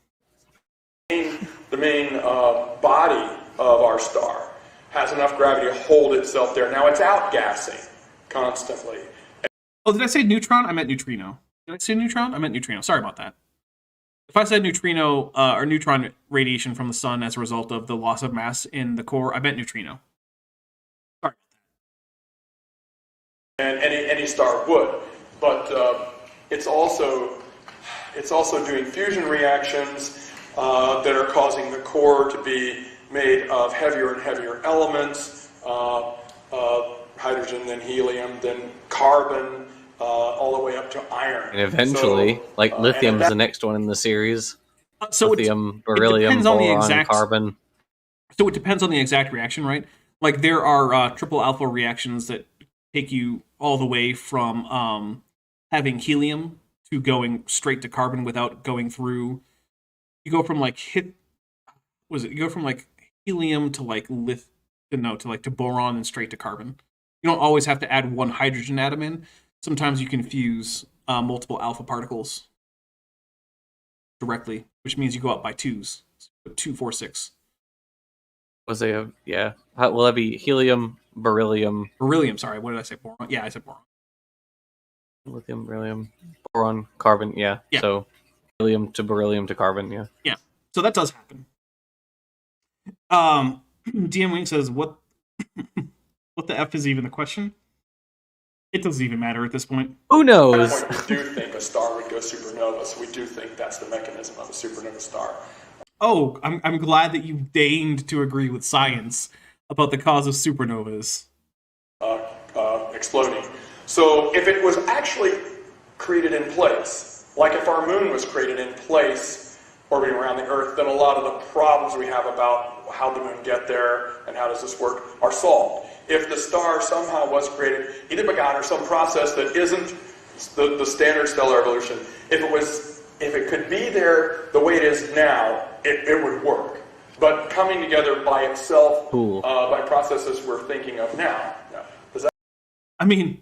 The main body of our star has enough gravity to hold itself there. Now it's outgassing constantly. Oh, did I say neutron? I meant neutrino. Did I say neutron? I meant neutrino. Sorry about that. If I said neutrino or neutron radiation from the sun as a result of the loss of mass in the core, I meant neutrino. Sorry. And any star would, but it's also doing fusion reactions that are causing the core to be made of heavier and heavier elements, hydrogen, then helium, then carbon, all the way up to iron. And eventually, so, lithium is the next one in the series. So lithium, beryllium, boron, carbon. So it depends on the exact reaction, right? Like there are triple alpha reactions that take you all the way from having helium to going straight to carbon without going through. You go from you go from helium to to boron and straight to carbon. You don't always have to add one hydrogen atom in. Sometimes you can fuse multiple alpha particles directly, which means you go up by twos. So 2, 4, 6. Was there? Yeah. Will that be helium, beryllium? Beryllium. Sorry, what did I say? Boron. Yeah, I said boron. Lithium, beryllium, boron, carbon. Yeah. So helium to beryllium to carbon. Yeah. Yeah. So that does happen. DM Wing says, "What? What the f is even the question?" It doesn't even matter at this point. Who knows? At that point, we do think a star would go supernova, so we do think that's the mechanism of a supernova star. Oh, I'm glad that you deigned to agree with science about the cause of supernovas. Exploding. So if it was actually created in place. Like if our moon was created in place, orbiting around the Earth, then a lot of the problems we have about how the moon get there and how does this work are solved. If the star somehow was created, either by God or some process that isn't the standard stellar evolution, if it could be there the way it is now, it would work. But coming together by itself, by processes we're thinking of now. Does that? I mean,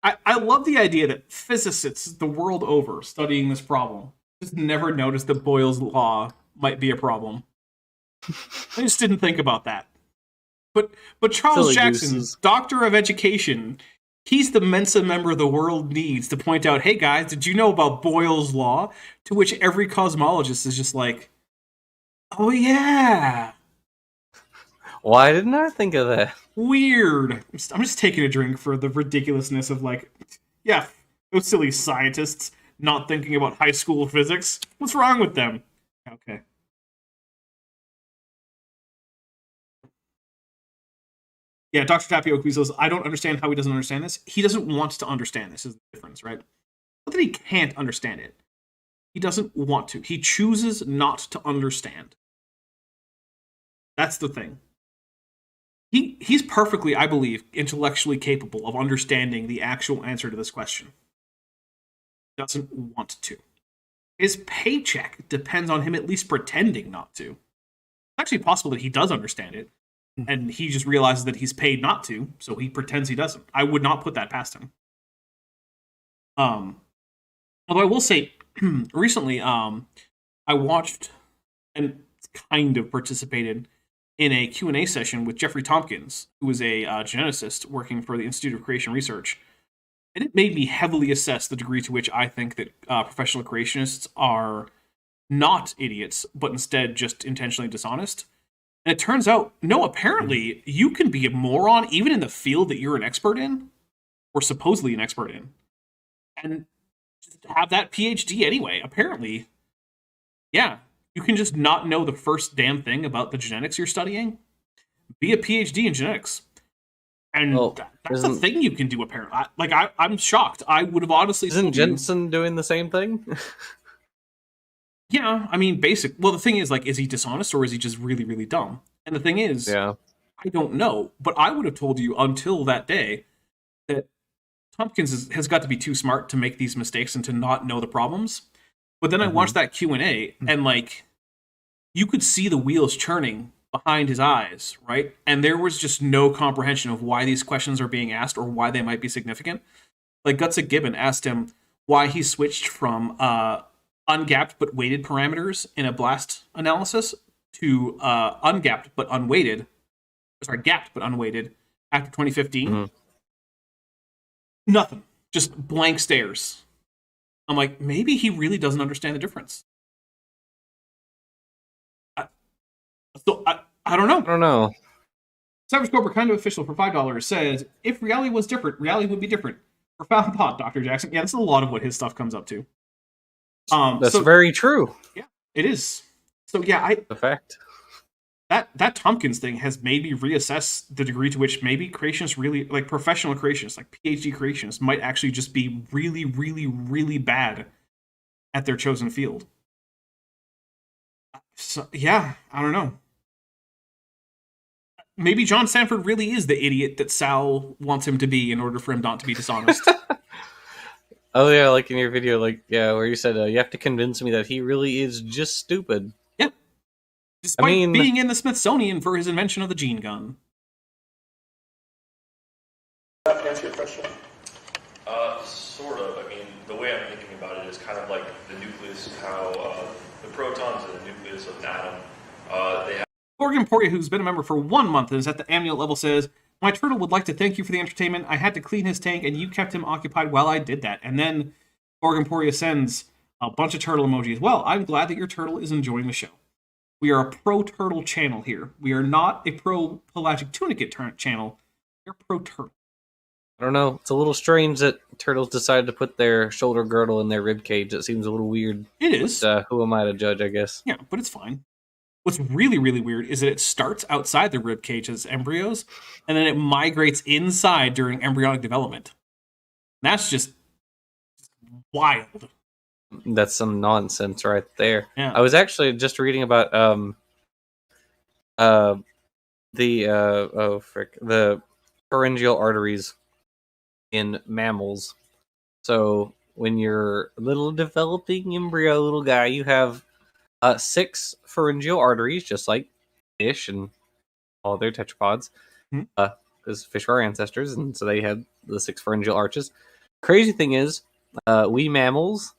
I love the idea that physicists the world over studying this problem just never noticed that Boyle's law might be a problem. I just didn't think about that. But Charles Silly Jackson, gooses. Doctor of Education, he's the Mensa member the world needs to point out, hey guys, did you know about Boyle's law? To which every cosmologist is just like, oh yeah. Why didn't I think of that? Weird. I'm just taking a drink for the ridiculousness of like, yeah, those silly scientists not thinking about high school physics. What's wrong with them? Okay. Yeah, Dr. Tapioca says, I don't understand how he doesn't understand this. He doesn't want to understand this is the difference, right? Not that he can't understand it. He doesn't want to. He chooses not to understand. That's the thing. He's perfectly, I believe, intellectually capable of understanding the actual answer to this question. He doesn't want to. His paycheck depends on him at least pretending not to. It's actually possible that he does understand it, and he just realizes that he's paid not to, so he pretends he doesn't. I would not put that past him. Although I will say, recently, I watched and kind of participated in a Q&A session with Jeffrey Tompkins, who is a geneticist working for the Institute of Creation Research. And it made me heavily assess the degree to which I think that professional creationists are not idiots, but instead just intentionally dishonest. And it turns out, no, apparently you can be a moron even in the field that you're an expert in, or supposedly an expert in, and just have that PhD anyway. Apparently, yeah, you can just not know the first damn thing about the genetics you're studying. Be a PhD in genetics. And that's a thing you can do, apparently. I'm shocked. I would have honestly... Isn't Jensen doing the same thing? Yeah, I mean, Well, the thing is, like, is he dishonest or is he just really, really dumb? And the thing is, yeah, I don't know. But I would have told you until that day that Tompkins has got to be too smart to make these mistakes and to not know the problems. But then I watched that Q&A, and, like, you could see the wheels churning behind his eyes, right? And there was just no comprehension of why these questions are being asked or why they might be significant. Like, Gutsa Gibbon asked him why he switched from ungapped but weighted parameters in a blast analysis to gapped but unweighted after 2015. Nothing. Just blank stares. I'm like, maybe he really doesn't understand the difference. I don't know. I don't know. Cyberscoper, kind of official for $5, says, if reality was different, reality would be different. Profound thought, Dr. Jackson. Yeah, that's a lot of what his stuff comes up to. That's very true. Yeah, it is. So yeah, the fact that Tompkins thing has made me reassess the degree to which maybe creationists really, like professional creationists, like PhD creationists, might actually just be really, really, really bad at their chosen field. So yeah, I don't know. Maybe John Sanford really is the idiot that Sal wants him to be in order for him not to be dishonest. Oh yeah, like in your video, like where you said you have to convince me that he really is just stupid. Yeah, despite being in the Smithsonian for his invention of the gene gun. That answer your question? Sort of. I mean, the way I'm thinking about it is kind of like the nucleus, how the protons in the nucleus of an atom, they have... Morgan Poria, who's been a member for 1 month and is at the annual level, says, my turtle would like to thank you for the entertainment. I had to clean his tank, and you kept him occupied while I did that. And then Morgan Poria sends a bunch of turtle emojis. Well, I'm glad that your turtle is enjoying the show. We are a pro-turtle channel here. We are not a pro-pelagic tunicate channel. We're pro-turtle. I don't know. It's a little strange that turtles decided to put their shoulder girdle in their rib cage. It seems a little weird. It is. But, who am I to judge, I guess? Yeah, but it's fine. What's really, really weird is that it starts outside the rib cage as embryos, and then it migrates inside during embryonic development. That's just wild. That's some nonsense right there. Yeah. I was actually just reading about the pharyngeal arteries in mammals. So when you're a little developing embryo, little guy, you have 6 pharyngeal arteries, just like fish and all their tetrapods. Hmm. Because fish were our ancestors, and so they had the 6 pharyngeal arches. Crazy thing is, we mammals,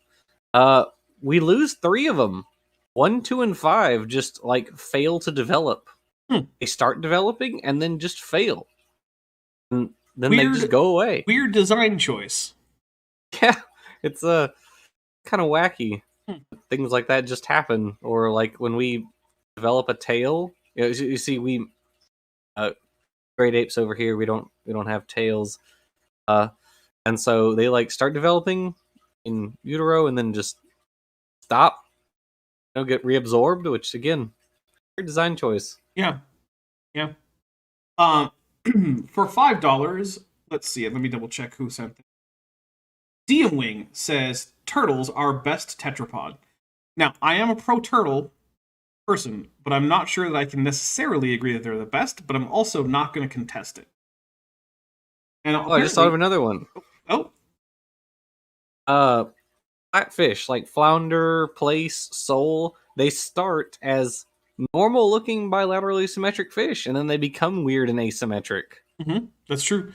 we lose 3 of them. 1, 2, and 5 just like fail to develop. They start developing and then just fail, and then they just go away. Weird design choice. Yeah, it's kind of wacky. Things like that just happen, or like when we develop a tail. You see, we great apes over here. We don't have tails, and so they like start developing in utero and then just stop. Get reabsorbed, which again, weird design choice. Yeah. For $5, let's see it. Let me double check who sent this. Wing says turtles are best tetrapod. Now, I am a pro turtle person, but I'm not sure that I can necessarily agree that they're the best, but I'm also not going to contest it. And I just thought of another one. Flatfish, like flounder, plaice, sole, they start as normal looking bilaterally symmetric fish, and then they become weird and asymmetric. Mm-hmm. That's true.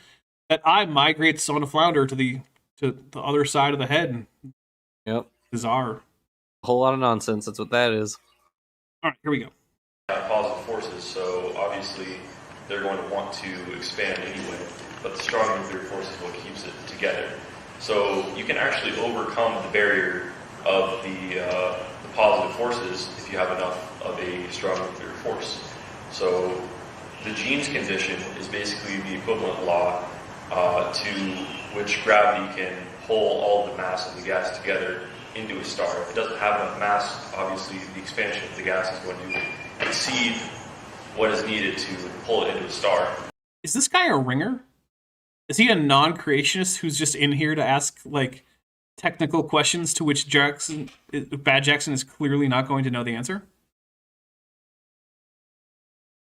That eye migrates on a flounder to the other side of the head. Yep. Bizarre. A whole lot of nonsense. That's what that is. All right, here we go. Positive forces, so obviously they're going to want to expand anyway, but the strong nuclear force is what keeps it together. So you can actually overcome the barrier of the positive forces if you have enough of a strong nuclear force. So the Jeans condition is basically the equivalent law to which gravity can pull all the mass of the gas together into a star. If it doesn't have enough mass, obviously the expansion of the gas is going to exceed what is needed to pull it into a star. Is this guy a ringer? Is he a non-creationist who's just in here to ask like technical questions to which Bad Jackson is clearly not going to know the answer?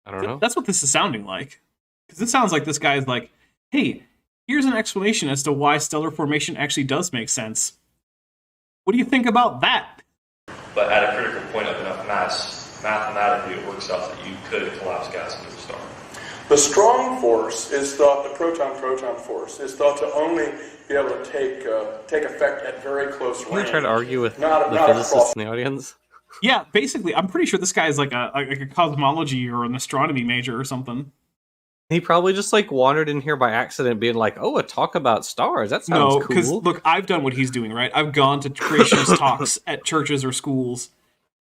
I don't know. That's what this is sounding like. Because it sounds like this guy is like, hey, here's an explanation as to why stellar formation actually does make sense. What do you think about that? But at a critical point of enough mass, mathematically it works out that you could collapse gas into a star. The strong force is thought, the proton-proton force, is thought to only be able to take effect at very close range. Can we try to argue with not the physicists in the audience? Yeah, basically, I'm pretty sure this guy is like a cosmology or an astronomy major or something. He probably just like wandered in here by accident, being like, "Oh, a talk about stars. That sounds cool." No, because look, I've done what he's doing, right? I've gone to creationist talks at churches or schools,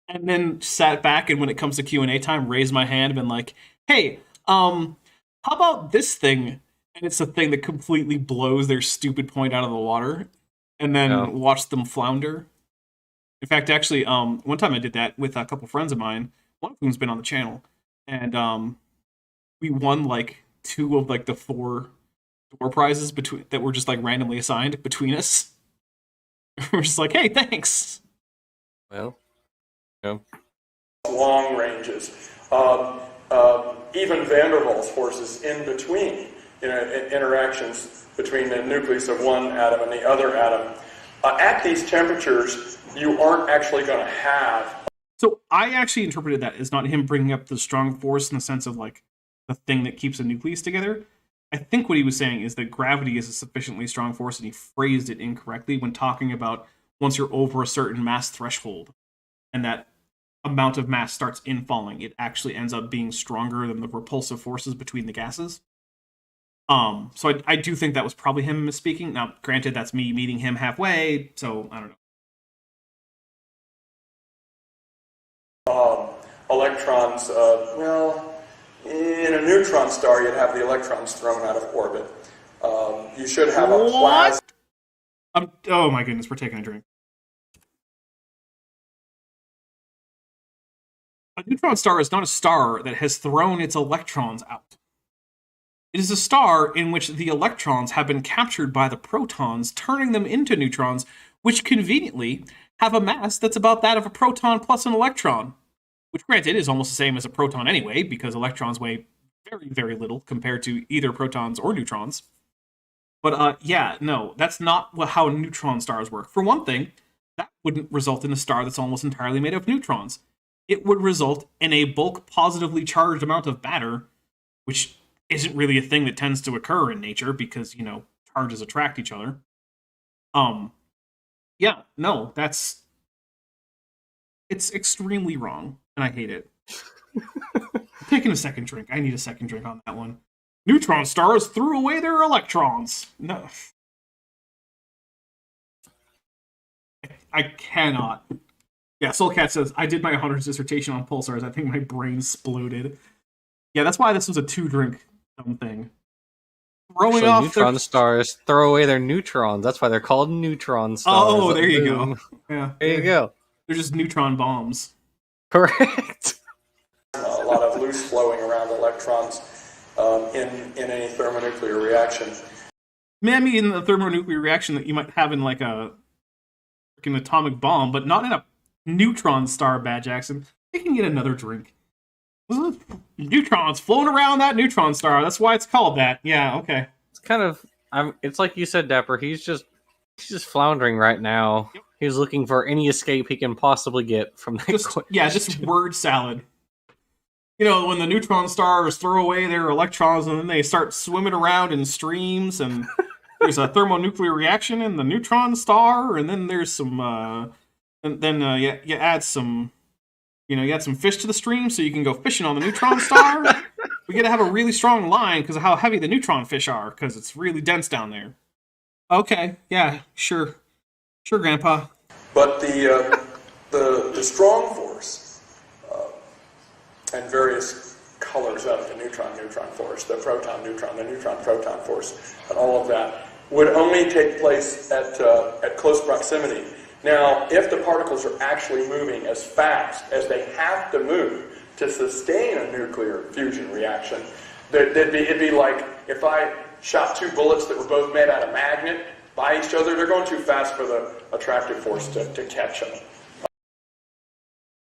and then sat back and when it comes to Q&A time, raised my hand and been like, "Hey, how about this thing?" And it's a thing that completely blows their stupid point out of the water, and then watch them flounder. In fact, actually, one time I did that with a couple friends of mine, one of whom's been on the channel, and we won like 2 of like the 4 door prizes that were just like randomly assigned between us. We're just like, hey, thanks. Well, yeah. Long ranges. Even van der Waals forces in between, interactions between the nucleus of one atom and the other atom. At these temperatures, you aren't actually going to have. So I actually interpreted that as not him bringing up the strong force in the sense of like the thing that keeps a nucleus together. I think what he was saying is that gravity is a sufficiently strong force, and he phrased it incorrectly when talking about once you're over a certain mass threshold, and that amount of mass starts infalling, it actually ends up being stronger than the repulsive forces between the gases. So I do think that was probably him misspeaking. Now, granted, that's me meeting him halfway, so I don't know. Electrons, in a neutron star, you'd have the electrons thrown out of orbit. You should have a plasma. Oh my goodness, we're taking a drink. A neutron star is not a star that has thrown its electrons out. It is a star in which the electrons have been captured by the protons, turning them into neutrons, which conveniently have a mass that's about that of a proton plus an electron, which granted is almost the same as a proton anyway, because electrons weigh very, very little compared to either protons or neutrons. But yeah, no, that's not how neutron stars work. For one thing, that wouldn't result in a star that's almost entirely made of neutrons. It would result in a bulk positively charged amount of matter, which isn't really a thing that tends to occur in nature because, charges attract each other. Yeah, no, it's extremely wrong, and I hate it. I'm taking a second drink. I need a second drink on that one. Neutron stars threw away their electrons. No. I cannot. Yeah, Soulcat says, I did my honors dissertation on pulsars. I think my brain exploded. Yeah, that's why this was a 2-drink dumb thing. Throwing off neutron stars throw away their neutrons. That's why they're called neutron stars. Oh, there you go. Yeah, there you go. They're just neutron bombs. Correct. A lot of loose flowing around electrons in any thermonuclear reaction. Maybe in the thermonuclear reaction that you might have in like an atomic bomb, but not in a neutron star, Bad Jackson. They can get another drink. Neutrons floating around that neutron star. That's why it's called that. Yeah, okay. It's kind of it's like you said, Dapper. He's just floundering right now. Yep. He's looking for any escape he can possibly get from that. Just word salad. When the neutron stars throw away their electrons and then they start swimming around in streams, and there's a thermonuclear reaction in the neutron star, and then there's some, and then you add some, you add some fish to the stream so you can go fishing on the neutron star. We got to have a really strong line because of how heavy the neutron fish are, because it's really dense down there. Okay, yeah, sure, Grandpa. But the strong force and various colors of the neutron force, the proton proton force, and all of that would only take place at close proximity. Now, if the particles are actually moving as fast as they have to move to sustain a nuclear fusion reaction, it'd be like if I shot 2 bullets that were both made out of magnet by each other. They're going too fast for the attractive force to catch them.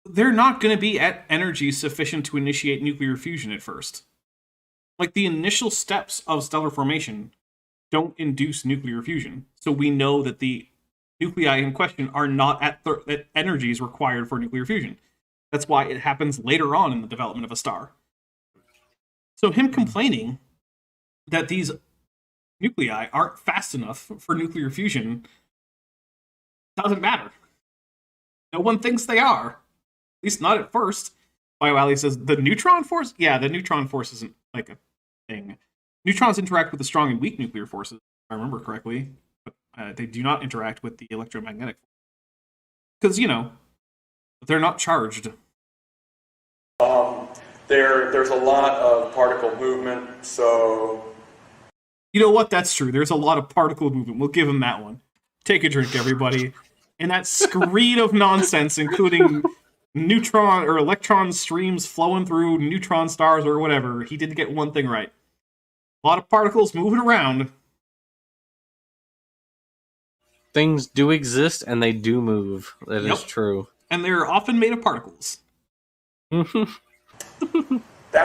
They're not going to be at energy sufficient to initiate nuclear fusion at first. Like, the initial steps of stellar formation don't induce nuclear fusion. So we know that the nuclei in question are not at energies required for nuclear fusion. That's why it happens later on in the development of a star. So him complaining that these nuclei aren't fast enough for nuclear fusion doesn't matter. No one thinks they are. At least not at first. BioAllie says, the neutron force? Yeah, the neutron force isn't like a thing. Neutrons interact with the strong and weak nuclear forces, if I remember correctly. But they do not interact with the electromagnetic force. Because, they're not charged. There's a lot of particle movement, so... You know what? That's true. There's a lot of particle movement. We'll give him that one. Take a drink, everybody. And that screed of nonsense, including neutron or electron streams flowing through neutron stars or whatever. He did get one thing right. A lot of particles moving around. Things do exist and they do move. That is true. And they're often made of particles. That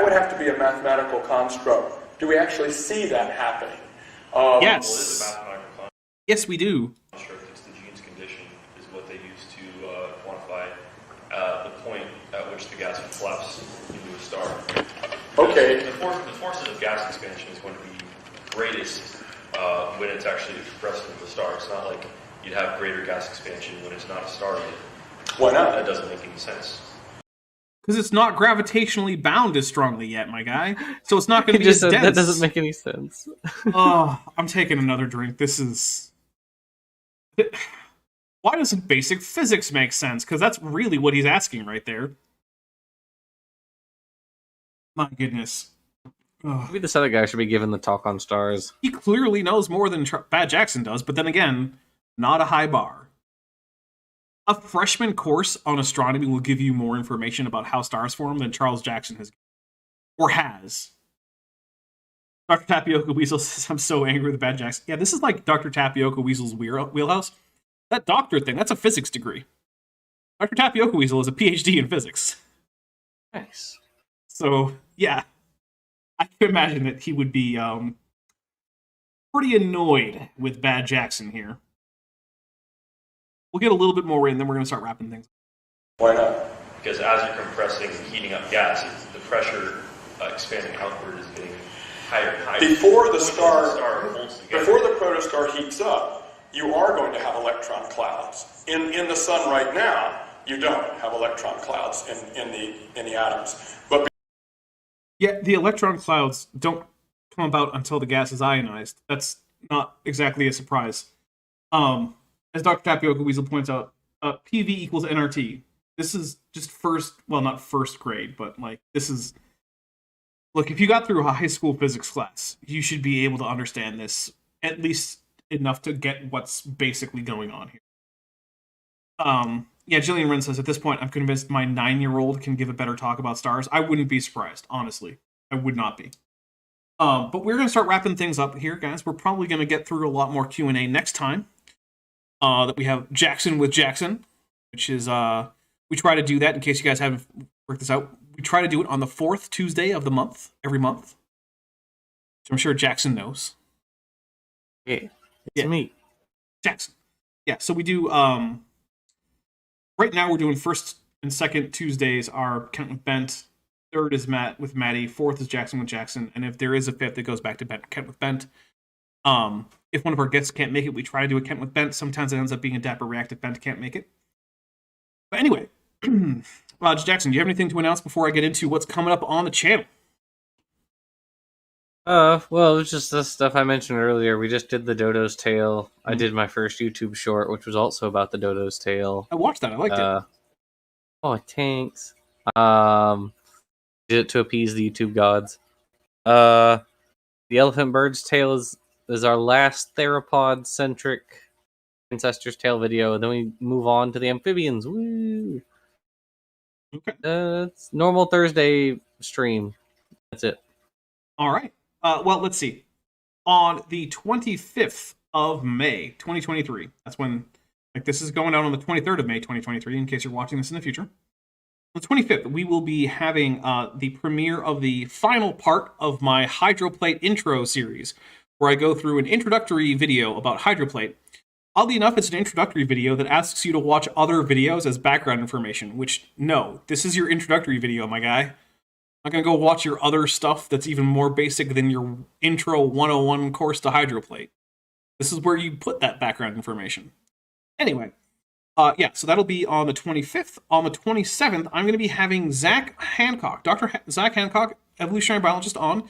would have to be a mathematical construct. Do we actually see that happening? Yes. Yes, we do. I'm not sure if it's the Jeans condition is what they use to quantify the point at which the gas would collapse into a star. Okay. The forces of gas expansion is going to be greatest when it's actually expressed into a star. It's not like you'd have greater gas expansion when it's not a star yet. Why not? That doesn't make any sense. Because it's not gravitationally bound as strongly yet, my guy. So it's not going to be as dense. That doesn't make any sense. Oh, I'm taking another drink. This is... Why doesn't basic physics make sense? Because that's really what he's asking right there. My goodness. Maybe this other guy should be given the talk on stars. He clearly knows more than Bad Jackson does, but then again, not a high bar. A freshman course on astronomy will give you more information about how stars form than Charles Jackson has. Or has. Dr. Tapioca Weasel says, I'm so angry with Bad Jackson. Yeah, this is like Dr. Tapioca Weasel's wheelhouse. That doctor thing, that's a physics degree. Dr. Tapioca Weasel is a PhD in physics. Nice. So, yeah. I can imagine that he would be pretty annoyed with Bad Jackson here. We'll get a little bit more in, then we're going to start wrapping things. Why not? Because as you're compressing, heating up gas, the pressure expanding outward is getting higher and higher. Before the When star holds together, Before the protostar heats up, you are going to have electron clouds. In the sun right now, you don't have electron clouds in the atoms. But Yeah, the electron clouds don't come about until the gas is ionized. That's not exactly a surprise. As Dr. Tapioca Weasel points out, PV equals nRT. This is just not first grade, but like this is. Look, if you got through a high school physics class, you should be able to understand this at least enough to get what's basically going on here. Yeah, Jillian Wren says, at this point, I'm convinced my 9-year-old can give a better talk about stars. I wouldn't be surprised, honestly. I would not be. But we're going to start wrapping things up here, guys. We're probably going to get through a lot more Q&A next time. That we have Jackson with Jackson, which is, we try to do that in case you guys haven't worked this out. We try to do it on the 4th Tuesday of the month, every month. So I'm sure Jackson knows. Yeah, it's me. Jackson. Yeah, so we do, right now we're doing 1st and 2nd Tuesdays are Kent with Bent. 3rd is Matt with Maddie. 4th is Jackson with Jackson. And if there is a 5th, it goes back to Kent with Bent. If one of our guests can't make it, we try to do a Kent with Bent. Sometimes it ends up being a Dapper React if Bent can't make it. But anyway, Jackson, do you have anything to announce before I get into what's coming up on the channel? Well, it's just the stuff I mentioned earlier. We just did the Dodo's Tale. I did my first YouTube short, which was also about the Dodo's Tale. I watched that. I liked it. Oh, thanks. Did it to appease the YouTube gods. The Elephant Bird's Tale is our last theropod-centric Ancestor's Tale video. Then we move on to the amphibians. Woo! Okay. It's normal Thursday stream. That's it. All right. Well, let's see. On the 25th of May, 2023, that's when, this is going out on the 23rd of May, 2023, in case you're watching this in the future. On the 25th, we will be having the premiere of the final part of my Hydroplate intro series, where I go through an introductory video about Hydroplate. Oddly enough, it's an introductory video that asks you to watch other videos as background information, which, no, this is your introductory video, my guy. I'm not going to go watch your other stuff that's even more basic than your Intro 101 course to Hydroplate. This is where you put that background information. Anyway, so that'll be on the 25th. On the 27th, I'm going to be having Zach Hancock, Zach Hancock, evolutionary biologist, on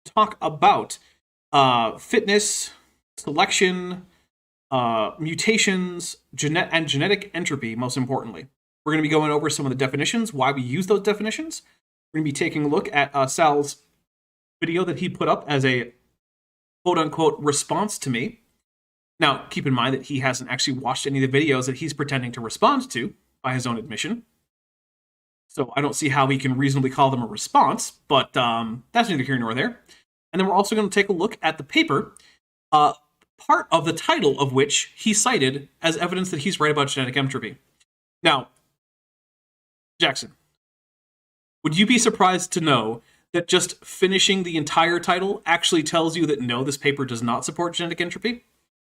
to talk about fitness, selection, mutations, and genetic entropy, most importantly. We're going to be going over some of the definitions, why we use those definitions. We're going to be taking a look at Sal's video that he put up as a quote-unquote response to me. Now, keep in mind that he hasn't actually watched any of the videos that he's pretending to respond to, by his own admission. So I don't see how he can reasonably call them a response, but that's neither here nor there. And then we're also going to take a look at the paper, part of the title of which he cited as evidence that he's right about genetic entropy. Now, Jackson, would you be surprised to know that just finishing the entire title actually tells you that no, this paper does not support genetic entropy?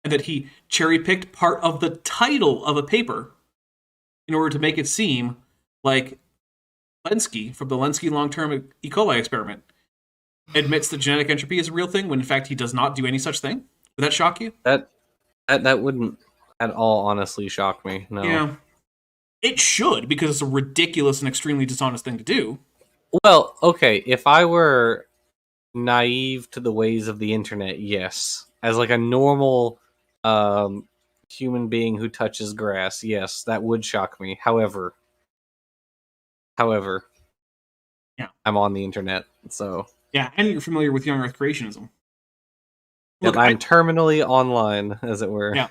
And that he cherry-picked part of the title of a paper in order to make it seem like Lenski, from the Lenski long-term E. coli experiment, admits that genetic entropy is a real thing, when in fact he does not do any such thing? Would that shock you? That wouldn't at all honestly shock me, no. Yeah. It should, because it's a ridiculous and extremely dishonest thing to do. Well, okay, if I were naive to the ways of the internet, yes. As like a normal human being who touches grass, yes, that would shock me. However, yeah, I'm on the internet, so... Yeah, and you're familiar with young Earth creationism. Look, I'm terminally online, as it were. Yeah.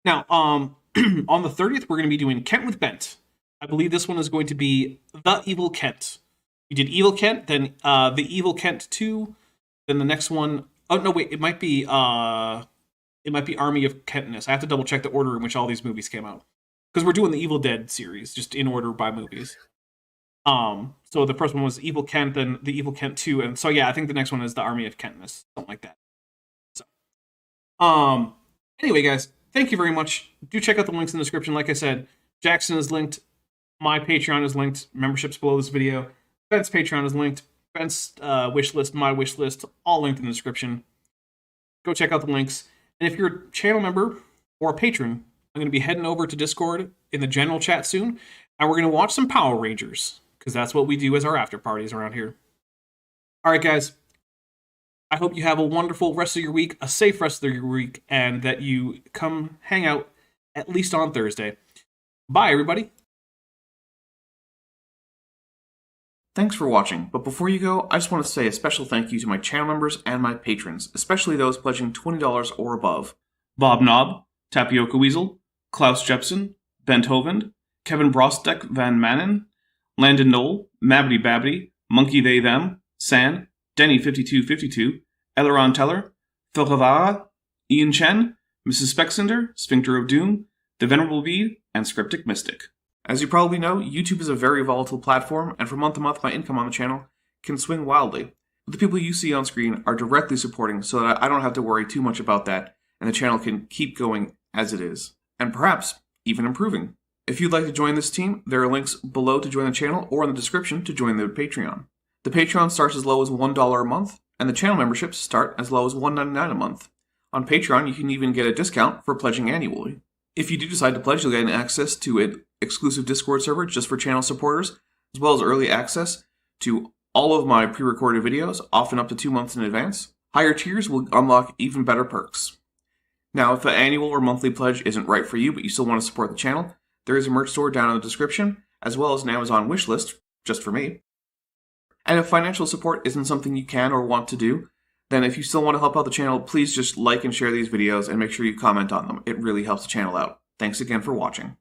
Now, on the 30th, we're going to be doing Kent with Bent. I believe this one is going to be The Evil Kent. We did Evil Kent, then The Evil Kent 2, then the next one... Oh, no, wait, it might be it might be Army of Kentness. I have to double check the order in which all these movies came out. Because we're doing the Evil Dead series, just in order by movies. So the first one was Evil Kent, then the Evil Kent 2, and so yeah, I think the next one is the Army of Kentness, something like that. So, anyway, guys, thank you very much. Do check out the links in the description. Like I said, Jackson is linked, my Patreon is linked, memberships below this video. Ben's Patreon is linked, Ben's wish list, my wish list, all linked in the description. Go check out the links. And if you're a channel member or a patron, I'm going to be heading over to Discord in the general chat soon, and we're going to watch some Power Rangers, because that's what we do as our after parties around here. All right, guys. I hope you have a wonderful rest of your week, a safe rest of your week, and that you come hang out at least on Thursday. Bye, everybody. Thanks for watching, but before you go, I just want to say a special thank you to my channel members and my patrons, especially those pledging $20 or above. Bob Knob, Tapioca Weasel, Klaus Jepsen, Bent Hovend, Kevin Brostek Van Manen, Landon Knoll, Mabbity Babbity, Monkey They Them, San, Denny5252, Eleron Teller, Phil Havara, Ian Chen, Mrs. Spexinder, Sphincter of Doom, The Venerable Bede, and Scriptic Mystic. As you probably know, YouTube is a very volatile platform, and from month to month my income on the channel can swing wildly. But the people you see on screen are directly supporting so that I don't have to worry too much about that, and the channel can keep going as it is, and perhaps even improving. If you'd like to join this team, there are links below to join the channel or in the description to join the Patreon. The Patreon starts as low as $1 a month, and the channel memberships start as low as $1.99 a month. On Patreon, you can even get a discount for pledging annually. If you do decide to pledge, you'll get access to an exclusive Discord server just for channel supporters, as well as early access to all of my pre-recorded videos, often up to 2 months in advance. Higher tiers will unlock even better perks. Now, if an annual or monthly pledge isn't right for you, but you still want to support the channel, there is a merch store down in the description, as well as an Amazon wishlist, just for me. And if financial support isn't something you can or want to do, then if you still want to help out the channel, please just like and share these videos and make sure you comment on them. It really helps the channel out. Thanks again for watching.